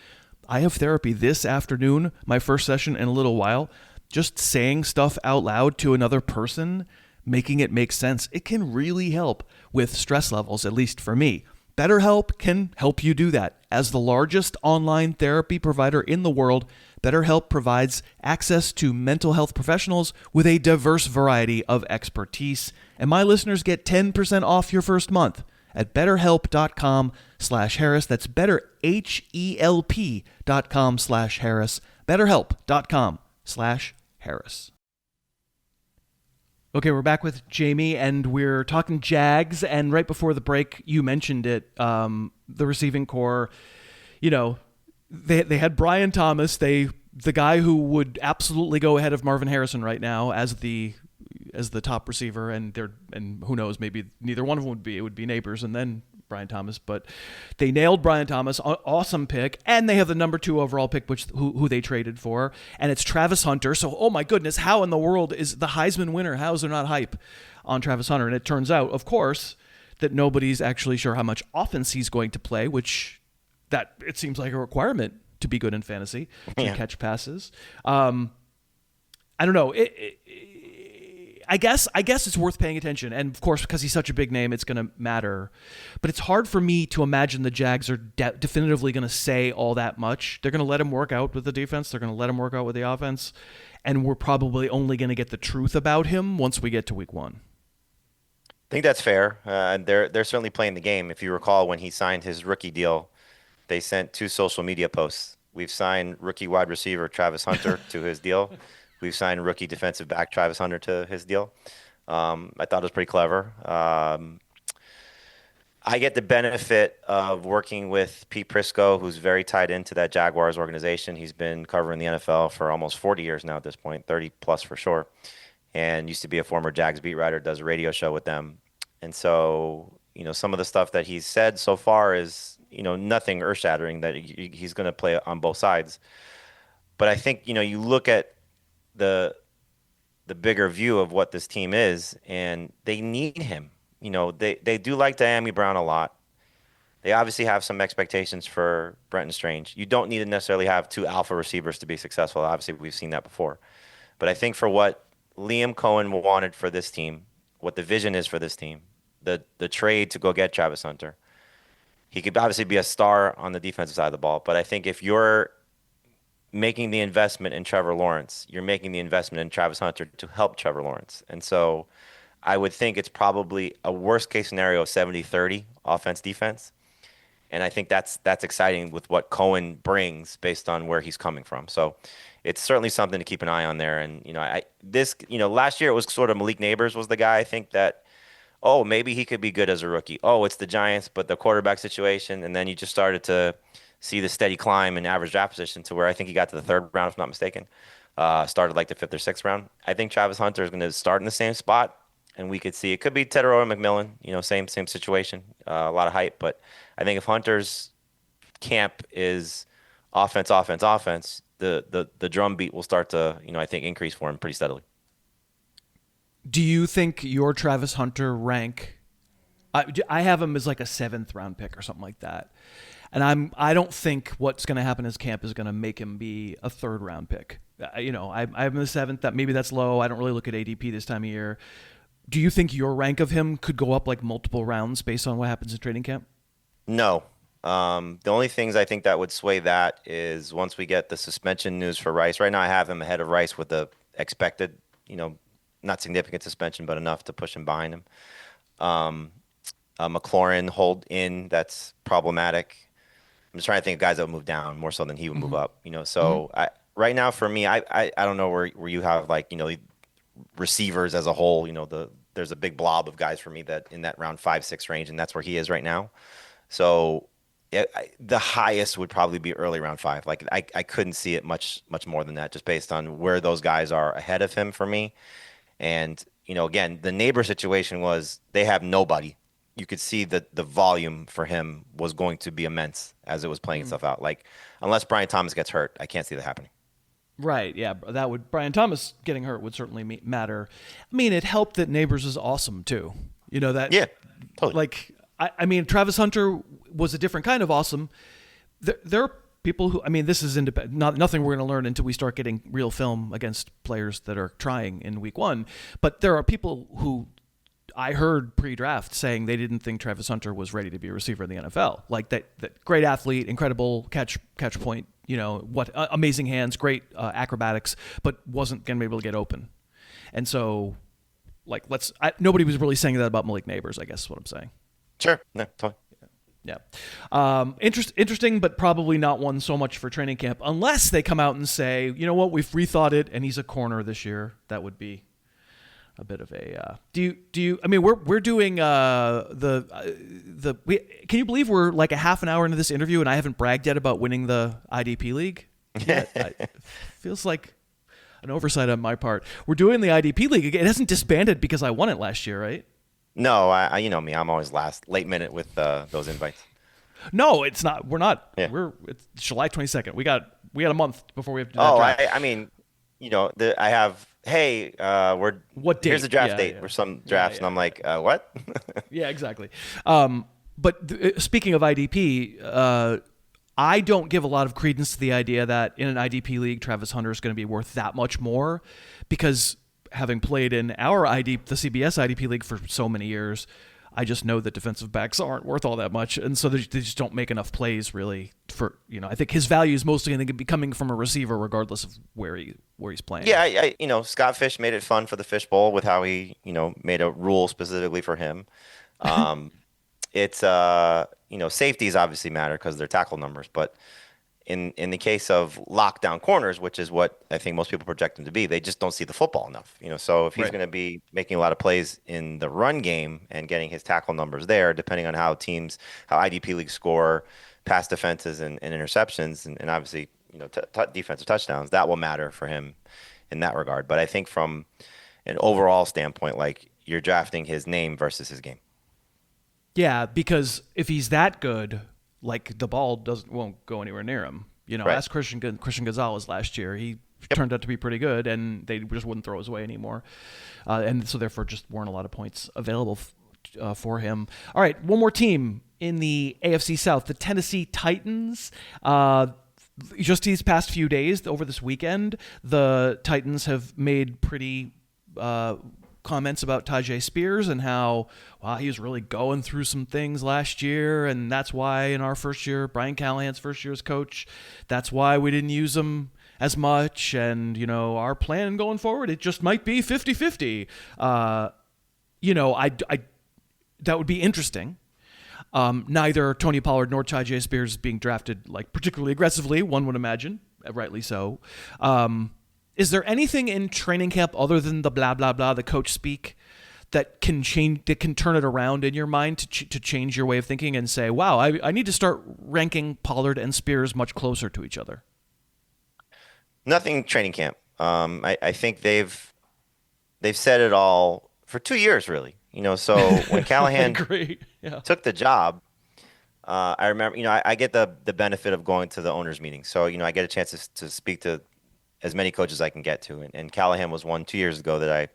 I have therapy this afternoon, my first session in a little while. Just saying stuff out loud to another person, making it make sense, it can really help with stress levels, at least for me. BetterHelp can help you do that. As the largest online therapy provider in the world, BetterHelp provides access to mental health professionals with a diverse variety of expertise. And my listeners get 10% off your first month at betterhelp.com/Harris. That's betterhelp.com/Harris. betterhelp.com/Harris. Okay, we're back with Jamey, and we're talking Jags. And right before the break, you mentioned it, the receiving core. You know, they had Brian Thomas, the guy who would absolutely go ahead of Marvin Harrison right now as the top receiver, and who knows, maybe neither one of them would be. It would be Neighbors and then Brian Thomas, but they nailed Brian Thomas. Awesome pick. And they have the number 2 overall pick, who they traded for, and it's Travis Hunter. So, oh my goodness, how in the world is the Heisman winner? How is there not hype on Travis Hunter? And it turns out, of course, that nobody's actually sure how much offense he's going to play, which that it seems like a requirement to be good in fantasy, to catch passes. I don't know. I guess it's worth paying attention. And of course, because he's such a big name, it's going to matter. But it's hard for me to imagine the Jags are definitively going to say all that much. They're going to let him work out with the defense. They're going to let him work out with the offense. And we're probably only going to get the truth about him once we get to week 1. I think that's fair. They're certainly playing the game. If you recall, when he signed his rookie deal, they sent 2 social media posts. We've signed rookie wide receiver Travis Hunter to his deal. We've signed rookie defensive back Travis Hunter to his deal. I thought it was pretty clever. I get the benefit of working with Pete Prisco, who's very tied into that Jaguars organization. He's been covering the NFL for almost 40 years now at this point, 30 plus for sure, and used to be a former Jags beat writer, does a radio show with them. And so, some of the stuff that he's said so far is, nothing earth-shattering, that he's going to play on both sides. But I think, you look at the bigger view of what this team is, and they need him. They do like Diami Brown a lot. They obviously have some expectations for Brenton Strange. You don't need to necessarily have 2 alpha receivers to be successful. Obviously, we've seen that before. But I think for what Liam Cohen wanted for this team, what the vision is for this team, the trade to go get Travis Hunter, he could obviously be a star on the defensive side of the ball. But I think if you're making the investment in Trevor Lawrence, you're making the investment in Travis Hunter to help Trevor Lawrence. And so I would think it's probably a worst case scenario of 70-30 offense defense. And I think that's exciting with what Cohen brings based on where he's coming from. So it's certainly something to keep an eye on there. And, last year it was sort of Malik Neighbors was the guy I think that, maybe he could be good as a rookie. It's the Giants, but the quarterback situation. And then you just started to see the steady climb in average draft position to where I think he got to the 3rd round, if I'm not mistaken. Started like the 5th or 6th round. I think Travis Hunter is going to start in the same spot, and we could see it could be Teteroa McMillan, same situation, a lot of hype. But I think if Hunter's camp is offense, the drum beat will start to, I think, increase for him pretty steadily. Do you think your Travis Hunter rank? I have him as like a 7th round pick or something like that. And I don't think what's going to happen in his camp is going to make him be a 3rd round pick. I have him in the 7th. Maybe that's low. I don't really look at ADP this time of year. Do you think your rank of him could go up like multiple rounds based on what happens in training camp? No. The only things I think that would sway that is once we get the suspension news for Rice. Right now I have him ahead of Rice with the expected, not significant suspension, but enough to push him behind him. McLaurin hold in, that's problematic. I'm just trying to think of guys that would move down more so than he would move up, So right now for me, I don't know where you have receivers as a whole, there's a big blob of guys for me that in that round 5-6 range, and that's where he is right now. So the highest would probably be early round 5. I couldn't see it much more than that, just based on where those guys are ahead of him for me. And, again, the Neighbor situation was they have nobody. You could see that the volume for him was going to be immense as it was playing itself out. Unless Brian Thomas gets hurt, I can't see that happening. Right, yeah. Brian Thomas getting hurt would certainly matter. I mean, it helped that Neighbors is awesome, too. Yeah, totally. Travis Hunter was a different kind of awesome. There are people who, I mean, this is nothing we're going to learn until we start getting real film against players that are trying in week one. But there are people who I heard pre-draft saying they didn't think Travis Hunter was ready to be a receiver in the NFL. Like that great athlete, incredible catch point, amazing hands, great acrobatics, but wasn't going to be able to get open. And so, like, nobody was really saying that about Malik Neighbors, I guess is what I'm saying. Sure. No, totally. Yeah. Interesting, but probably not one so much for training camp, unless they come out and say, you know what, we've rethought it, and he's a corner this year. That would be a bit of a. Do you? I mean, we're doing can you believe we're like a half an hour into this interview and I haven't bragged yet about winning the IDP league? Feels like an oversight on my part. We're doing the IDP league. It hasn't disbanded because I won it last year, right? No, I you know me. I'm always late minute with those invites. No, it's not. We're not. Yeah. It's July 22nd. We got a month before we have to do that draft. I mean, I have. Hey, what date? Here's the draft date for some drafts, and I'm like, what? Yeah, exactly. But speaking of IDP, I don't give a lot of credence to the idea that in an IDP league, Travis Hunter is going to be worth that much more, because having played in the CBS IDP league for so many years, I just know that defensive backs aren't worth all that much, and so they just don't make enough plays really for, I think his value is mostly going to be coming from a receiver regardless of where he's playing. Yeah, Scott Fish made it fun for the Fish Bowl with how he, made a rule specifically for him. It's safeties obviously matter because they're tackle numbers, but in the case of lockdown corners, which is what I think most people project him to be, they just don't see the football enough. So if he's going to be making a lot of plays in the run game and getting his tackle numbers there, depending on how IDP leagues score pass defenses and interceptions, and obviously defensive touchdowns, that will matter for him in that regard. But I think from an overall standpoint, like, you're drafting his name versus his game. Yeah, because if he's that good, like, the ball won't go anywhere near him. Right. Ask Christian Gonzalez last year. He turned out to be pretty good, and they just wouldn't throw his way anymore. And so therefore just weren't a lot of points available for him. All right, one more team in the AFC South, the Tennessee Titans. Just these past few days, over this weekend, the Titans have made pretty comments about Tyjae Spears and how he was really going through some things last year, and that's why in our first year, Brian Callahan's first year as coach, that's why we didn't use him as much, and our plan going forward, it just might be 50-50. That would be interesting. Neither Tony Pollard nor Tyjae Spears being drafted like particularly aggressively, one would imagine, rightly so. Is there anything in training camp other than the blah blah blah, the coach speak, that can turn it around in your mind to change your way of thinking and say, wow, I need to start ranking Pollard and Spears much closer to each other? Nothing training camp. I think they've said it all for 2 years, really. So when Callahan took the job, I remember, I get the benefit of going to the owners' meeting. So, I get a chance to speak to as many coaches I can get to. And Callahan was one 2 years ago that I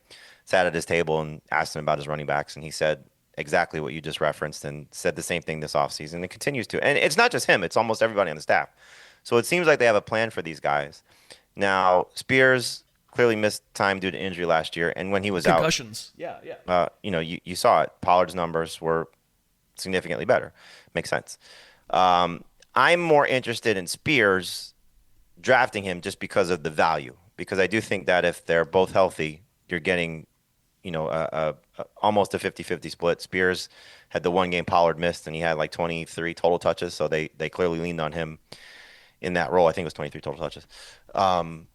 sat at his table and asked him about his running backs. And he said exactly what you just referenced and said the same thing this offseason. And it continues to. And it's not just him. It's almost everybody on the staff. So it seems like they have a plan for these guys. Now, Spears clearly missed time due to injury last year. And when he was concussions. out. You saw it. Pollard's numbers were significantly better. Makes sense. I'm more interested in Spears drafting him just because of the value, because I do think that if they're both healthy, you're getting, almost a 50-50 split. Spears had the one game Pollard missed, and he had like 23 total touches, so they clearly leaned on him in that role. I think it was 23 total touches. And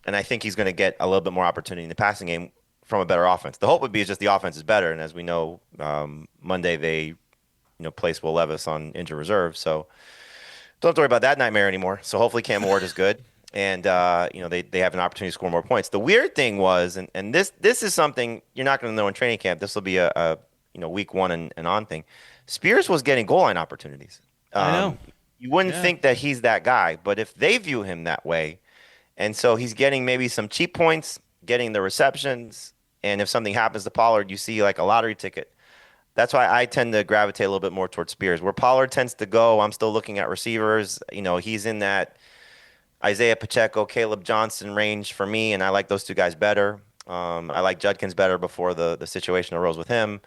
I think he's going to get a little bit more opportunity in the passing game from a better offense. The hope would be just the offense is better, and as we know, Monday they place Will Levis on injured reserve, so don't have to worry about that nightmare anymore. So hopefully Cam Ward is good, and they have an opportunity to score more points. The weird thing was, and this is something you're not going to know in training camp. This will be a week one and on thing. Spears was getting goal line opportunities. I know. You wouldn't think that he's that guy, but if they view him that way, and so he's getting maybe some cheap points, getting the receptions, and if something happens to Pollard, you see like a lottery ticket. That's why I tend to gravitate a little bit more towards Spears. Where Pollard tends to go, I'm still looking at receivers. He's in that Isaiah Pacheco, Caleb Johnson range for me, and I like those two guys better. I like Judkins better before the situation arose with him.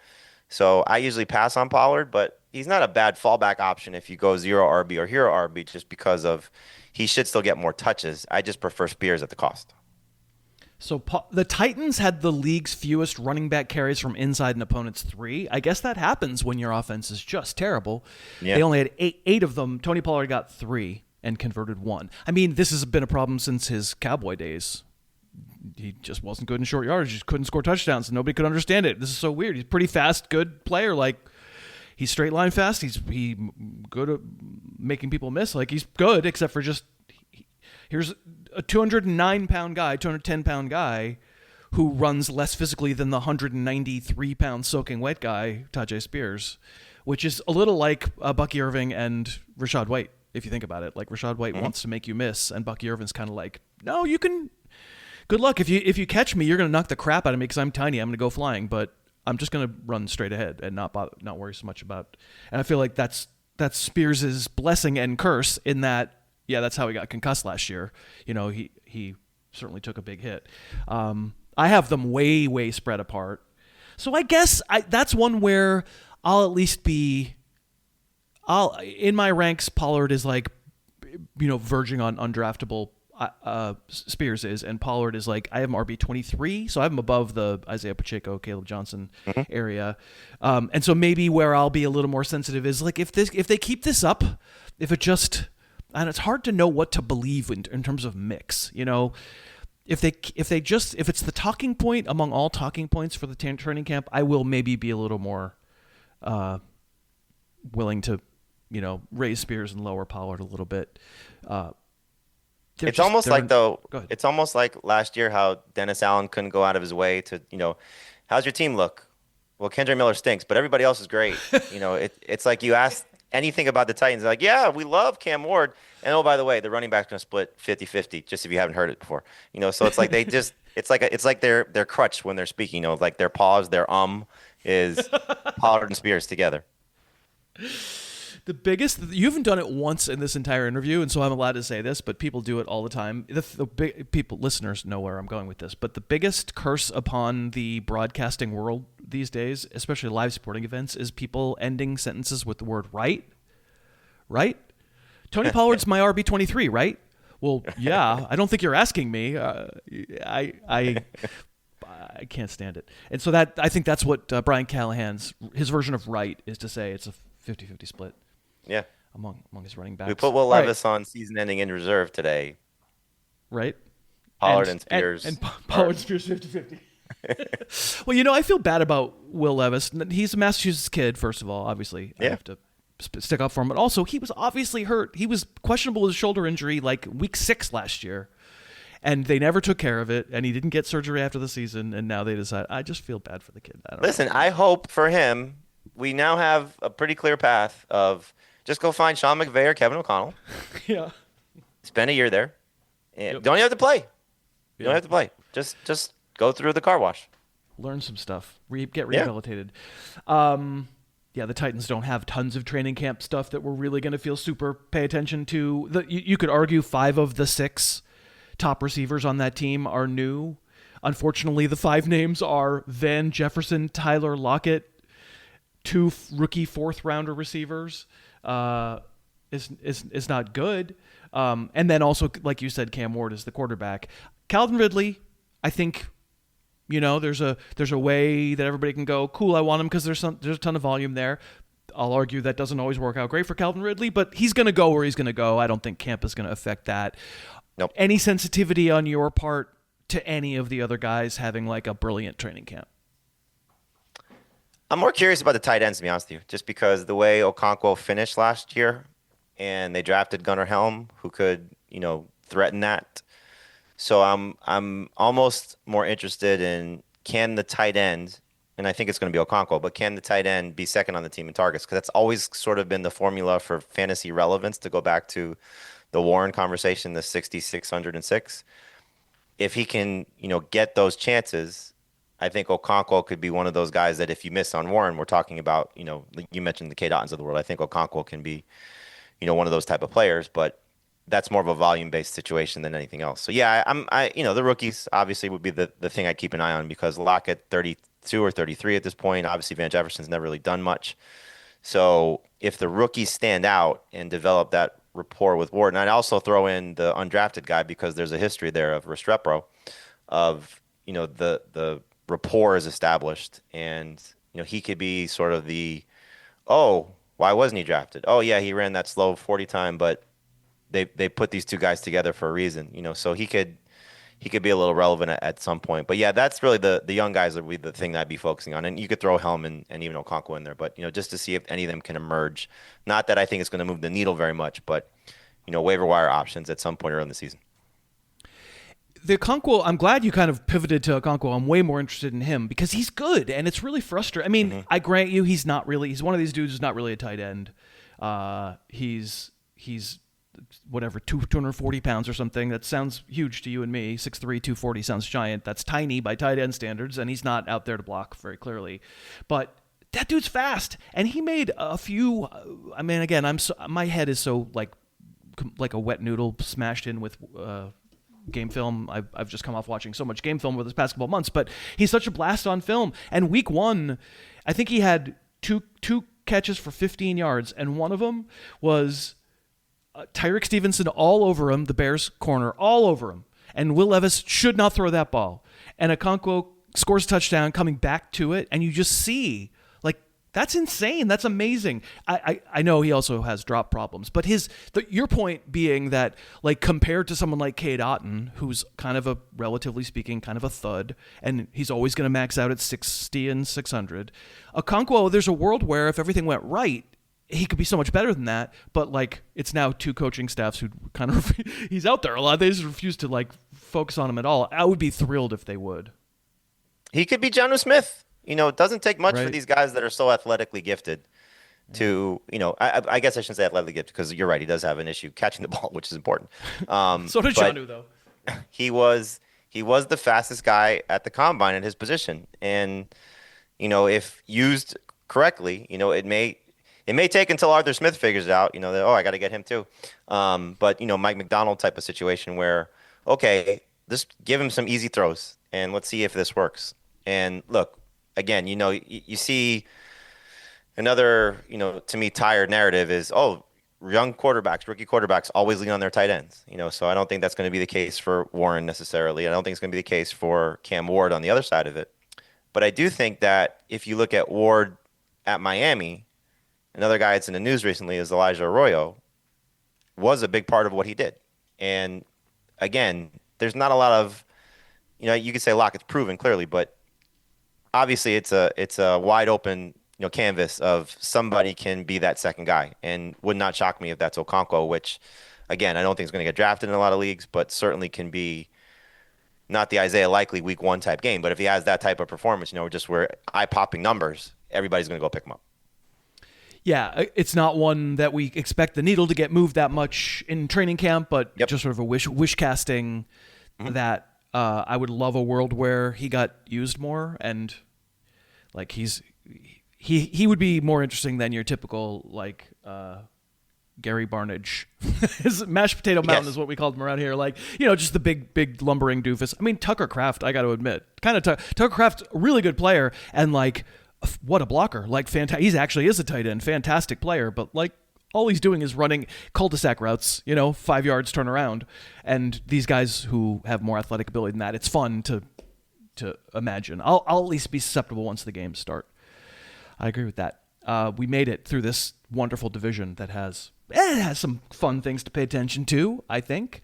So I usually pass on Pollard, but he's not a bad fallback option if you go zero RB or hero RB just because of he should still get more touches. I just prefer Spears at the cost. So the Titans had the league's fewest running back carries from inside an opponent's 3. I guess that happens when your offense is just terrible. Yeah. They only had eight of them. Tony Pollard got 3 and converted 1. I mean, this has been a problem since his Cowboy days. He just wasn't good in short yardage. He just couldn't score touchdowns. Nobody could understand it. This is so weird. He's a pretty fast, good player. Like, he's straight line fast. He's good at making people miss. Like, he's good, except for just here's a 209-pound guy, 210-pound guy who runs less physically than the 193-pound soaking wet guy, Tyjae Spears, which is a little like Bucky Irving and Rachaad White, if you think about it. Like, Rachaad White wants to make you miss, and Bucky Irving's kind of like, no, you can. Good luck. If you catch me, you're going to knock the crap out of me because I'm tiny. I'm going to go flying, but I'm just going to run straight ahead and not worry so much about. And I feel like that's Spears' blessing and curse in that. Yeah, that's how he got concussed last year. He certainly took a big hit. I have them way spread apart. So I guess that's one where I'll at least be. In my ranks, Pollard is like, verging on undraftable. Spears is, and Pollard is like, I have him RB 23, so I have him above the Isaiah Pacheco, Caleb Johnson area. And so maybe where I'll be a little more sensitive is like if they keep this up, if it just. And it's hard to know what to believe in terms of mix. If it's the talking point among all talking points for the training camp, I will maybe be a little more willing to, raise Spears and lower Pollard a little bit. It's almost like last year how Dennis Allen couldn't go out of his way to, how's your team look? Well, Kendre Miller stinks, but everybody else is great. It's like you ask anything about the Titans, like, yeah, we love Cam Ward. And oh, by the way, the running back's going to split 50-50, just if you haven't heard it before. So it's like they just it's like their crutch when they're speaking, like their pause, their is Pollard and Spears together. The biggest, you haven't done it once in this entire interview, and so I'm allowed to say this, but people do it all the time. Listeners know where I'm going with this, but the biggest curse upon the broadcasting world these days, especially live sporting events, is people ending sentences with the word right. Right? Tony Pollard's my RB 23, right? Well, yeah. I don't think you're asking me. I can't stand it, and so I think that's what Brian Callahan's his version of right is to say it's a 50-50 split. Yeah, among his running backs. We put Will Levis on season-ending in reserve today. Right. Pollard and Spears. And Pollard and Spears 50-50. Well, I feel bad about Will Levis. He's a Massachusetts kid, first of all. Obviously, I have to stick up for him. But also, he was obviously hurt. He was questionable with his shoulder injury like week 6 last year. And they never took care of it, and he didn't get surgery after the season, and now they decide. I just feel bad for the kid. Listen, I hope for him, we now have a pretty clear path of just go find Sean McVay or Kevin O'Connell. Yeah. Spend a year there. Don't even have to play. You don't have to play. Just go through the car wash. Learn some stuff. Get rehabilitated. The Titans don't have tons of training camp stuff that we're really going to feel super pay attention to. You could argue 5 of the 6 top receivers on that team are new. Unfortunately, the 5 names are Van Jefferson, Tyler Lockett, 2 rookie 4th-rounder receivers. Is not good. And then also, like you said, Cam Ward is the quarterback. Calvin Ridley, I think, there's a way that everybody can go, cool, I want him because there's a ton of volume there. I'll argue that doesn't always work out great for Calvin Ridley, but he's going to go where he's going to go. I don't think camp is going to affect that. Nope. Any sensitivity on your part to any of the other guys having like a brilliant training camp? I'm more curious about the tight ends, to be honest with you, just because the way Okonkwo finished last year and they drafted Gunnar Helm, who could, threaten that. So I'm almost more interested in can the tight end, and I think it's going to be Okonkwo, but can the tight end be second on the team in targets? Because that's always sort of been the formula for fantasy relevance, to go back to the Warren conversation, the 6,606. If he can, get those chances, I think Okonkwo could be one of those guys that if you miss on Warren, we're talking about, like you mentioned the K. Dottons of the world. I think Okonkwo can be, one of those type of players, but that's more of a volume-based situation than anything else. So yeah, the rookies obviously would be the thing I keep an eye on, because Lockett 32 or 33 at this point. Obviously, Van Jefferson's never really done much. So if the rookies stand out and develop that rapport with Ward, and I'd also throw in the undrafted guy, because there's a history there of Restrepo, of the rapport is established, and he could be sort of why wasn't he drafted? Oh yeah, he ran that slow 40 time, but they put these two guys together for a reason, so he could be a little relevant at some point. But yeah, that's really the young guys that would be the thing that I'd be focusing on. And you could throw Helm and even Okonkwo in there, but just to see if any of them can emerge. Not that I think it's going to move the needle very much, but waiver wire options at some point early in the season. The Okonkwo, I'm glad you kind of pivoted to Okonkwo. I'm way more interested in him because he's good, and it's really frustrating. I mean, I grant you he's one of these dudes who's not really a tight end. He's whatever, 240 pounds or something. That sounds huge to you and me. 6'3", 240 sounds giant. That's tiny by tight end standards, and he's not out there to block very clearly. But that dude's fast, and he made a few. I mean, again, my head is so like a wet noodle smashed in with game film. I've just come off watching so much game film over this past couple of months, but he's such a blast on film. And week 1, I think he had two catches for 15 yards, and one of them was Tyreek Stevenson all over him, the Bears corner, all over him. And Will Levis should not throw that ball. And Okonkwo scores a touchdown coming back to it, and you just see, like, that's insane. That's amazing. I know he also has drop problems, but your point being that, like, compared to someone like K. Dotton, who's kind of relatively speaking, kind of a thud, and he's always going to max out at 60 and 600, Okonkwo, there's a world where if everything went right, he could be so much better than that, but like it's now 2 coaching staffs who kind of he's out there a lot. They just refuse to like focus on him at all. I would be thrilled if they would. He could be Jonnu Smith. It doesn't take much for these guys that are so athletically gifted to, I guess I shouldn't say athletically gifted, because you're right, he does have an issue catching the ball, which is important. So did Jonnu, though. He was the fastest guy at the combine at his position, and if used correctly, it may take until Arthur Smith figures it out, that, I got to get him too. But, Mike McDonald type of situation where, okay, just give him some easy throws and let's see if this works. And look, again, you see another, to me, tired narrative is, young quarterbacks, rookie quarterbacks always lean on their tight ends. So I don't think that's going to be the case for Warren necessarily. I don't think it's going to be the case for Cam Ward on the other side of it. But I do think that if you look at Ward at Miami, another guy that's in the news recently is Elijah Arroyo, was a big part of what he did. And again, there's not a lot of, you could say Lockett's proven clearly, but obviously it's a wide open, canvas of somebody can be that second guy, and would not shock me if that's Okonkwo, which again, I don't think is going to get drafted in a lot of leagues, but certainly can be not the Isaiah Likely week 1 type game. But if he has that type of performance, just where eye-popping numbers, everybody's going to go pick him up. Yeah, it's not one that we expect the needle to get moved that much in training camp, but just sort of a wish casting that I would love a world where he got used more, and like he would be more interesting than your typical like Gary Barnage. His mashed potato mountain is what we called him around here. Like, just the big lumbering doofus. I mean, Tucker Kraft, I got to admit, kind of Tucker Kraft's a really good player, and like, what a blocker. Like, he actually is a tight end, fantastic player, but like all he's doing is running cul-de-sac routes, 5 yards turn around. And these guys who have more athletic ability than that, it's fun to imagine. I'll at least be susceptible once the games start. I agree with that. We made it through this wonderful division that has some fun things to pay attention to, I think.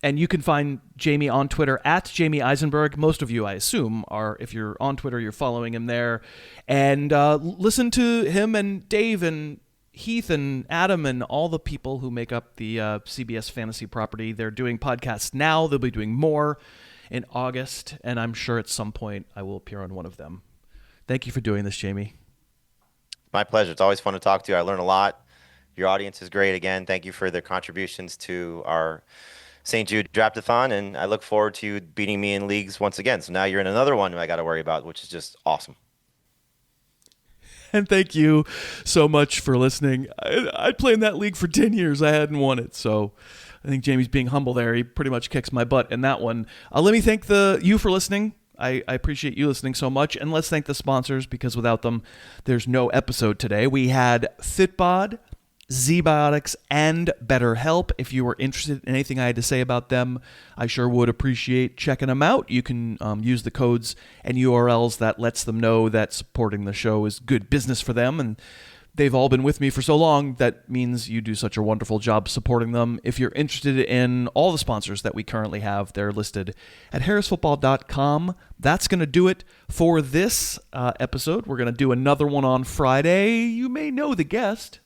And you can find Jamey on Twitter at Jamey Eisenberg. Most of you, I assume, are, if you're on Twitter, you're following him there. And listen to him and Dave and Heath and Adam and all the people who make up the CBS Fantasy property. They're doing podcasts now. They'll be doing more in August. And I'm sure at some point I will appear on one of them. Thank you for doing this, Jamey. My pleasure. It's always fun to talk to you. I learn a lot. Your audience is great. Again, thank you for their contributions to our St. Jude Draftathon, and I look forward to you beating me in leagues once again. So now you're in another one I got to worry about, which is just awesome. And thank you so much for listening. I played in that league for 10 years. I hadn't won it, so I think Jamey's being humble there. He pretty much kicks my butt in that one. Let me thank you for listening. I appreciate you listening so much. And let's thank the sponsors, because without them, there's no episode today. We had Fitbod, Zbiotics, and BetterHelp. If you were interested in anything I had to say about them, I sure would appreciate checking them out. You can use the codes and URLs that lets them know that supporting the show is good business for them, and they've all been with me for so long. That means you do such a wonderful job supporting them. If you're interested in all the sponsors that we currently have, they're listed at harrisfootball.com. That's going to do it for this episode. We're going to do another one on Friday. You may know the guest.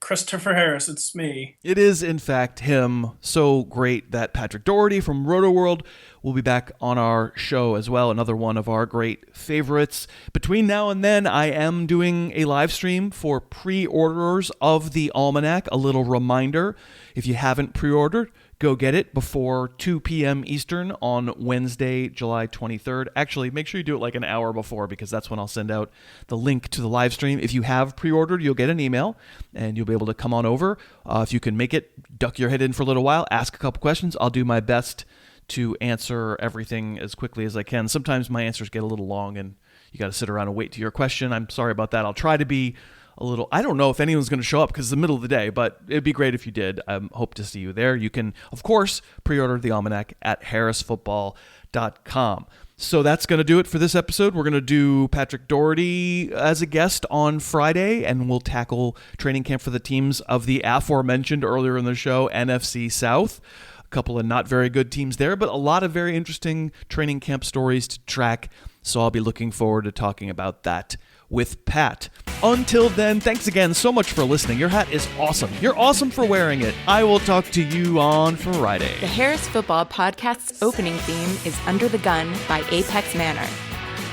Christopher Harris, it's me. It is, in fact, him. So great that Patrick Doherty from RotoWorld will be back on our show as well, another one of our great favorites. Between now and then, I am doing a live stream for pre-orderers of the Almanac. A little reminder, if you haven't pre-ordered, go get it before 2 p.m. Eastern on Wednesday, July 23rd. Actually, make sure you do it like an hour before, because that's when I'll send out the link to the live stream. If you have pre-ordered, you'll get an email, and you'll be able to come on over. If you can make it, duck your head in for a little while, ask a couple questions. I'll do my best to answer everything as quickly as I can. Sometimes my answers get a little long, and you got to sit around and wait to your question. I'm sorry about that. I'll try to be I don't know if anyone's going to show up because it's the middle of the day, but it'd be great if you did. I hope to see you there. You can, of course, pre-order the Almanac at harrisfootball.com. So that's going to do it for this episode. We're going to do Patrick Doherty as a guest on Friday, and we'll tackle training camp for the teams of the aforementioned earlier in the show, NFC South. A couple of not very good teams there, but a lot of very interesting training camp stories to track. So I'll be looking forward to talking about that with Pat. Until then, thanks again so much for listening. Your hat is awesome. You're awesome for wearing it. I will talk to you on Friday. The Harris Football Podcast's opening theme is Under the Gun by Apex Manor.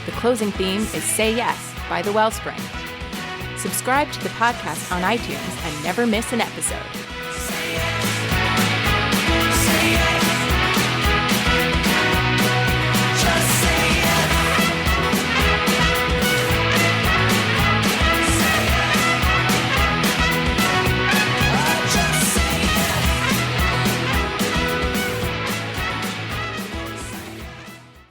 The closing theme is Say Yes by The Wellspring. Subscribe to the podcast on iTunes and never miss an episode.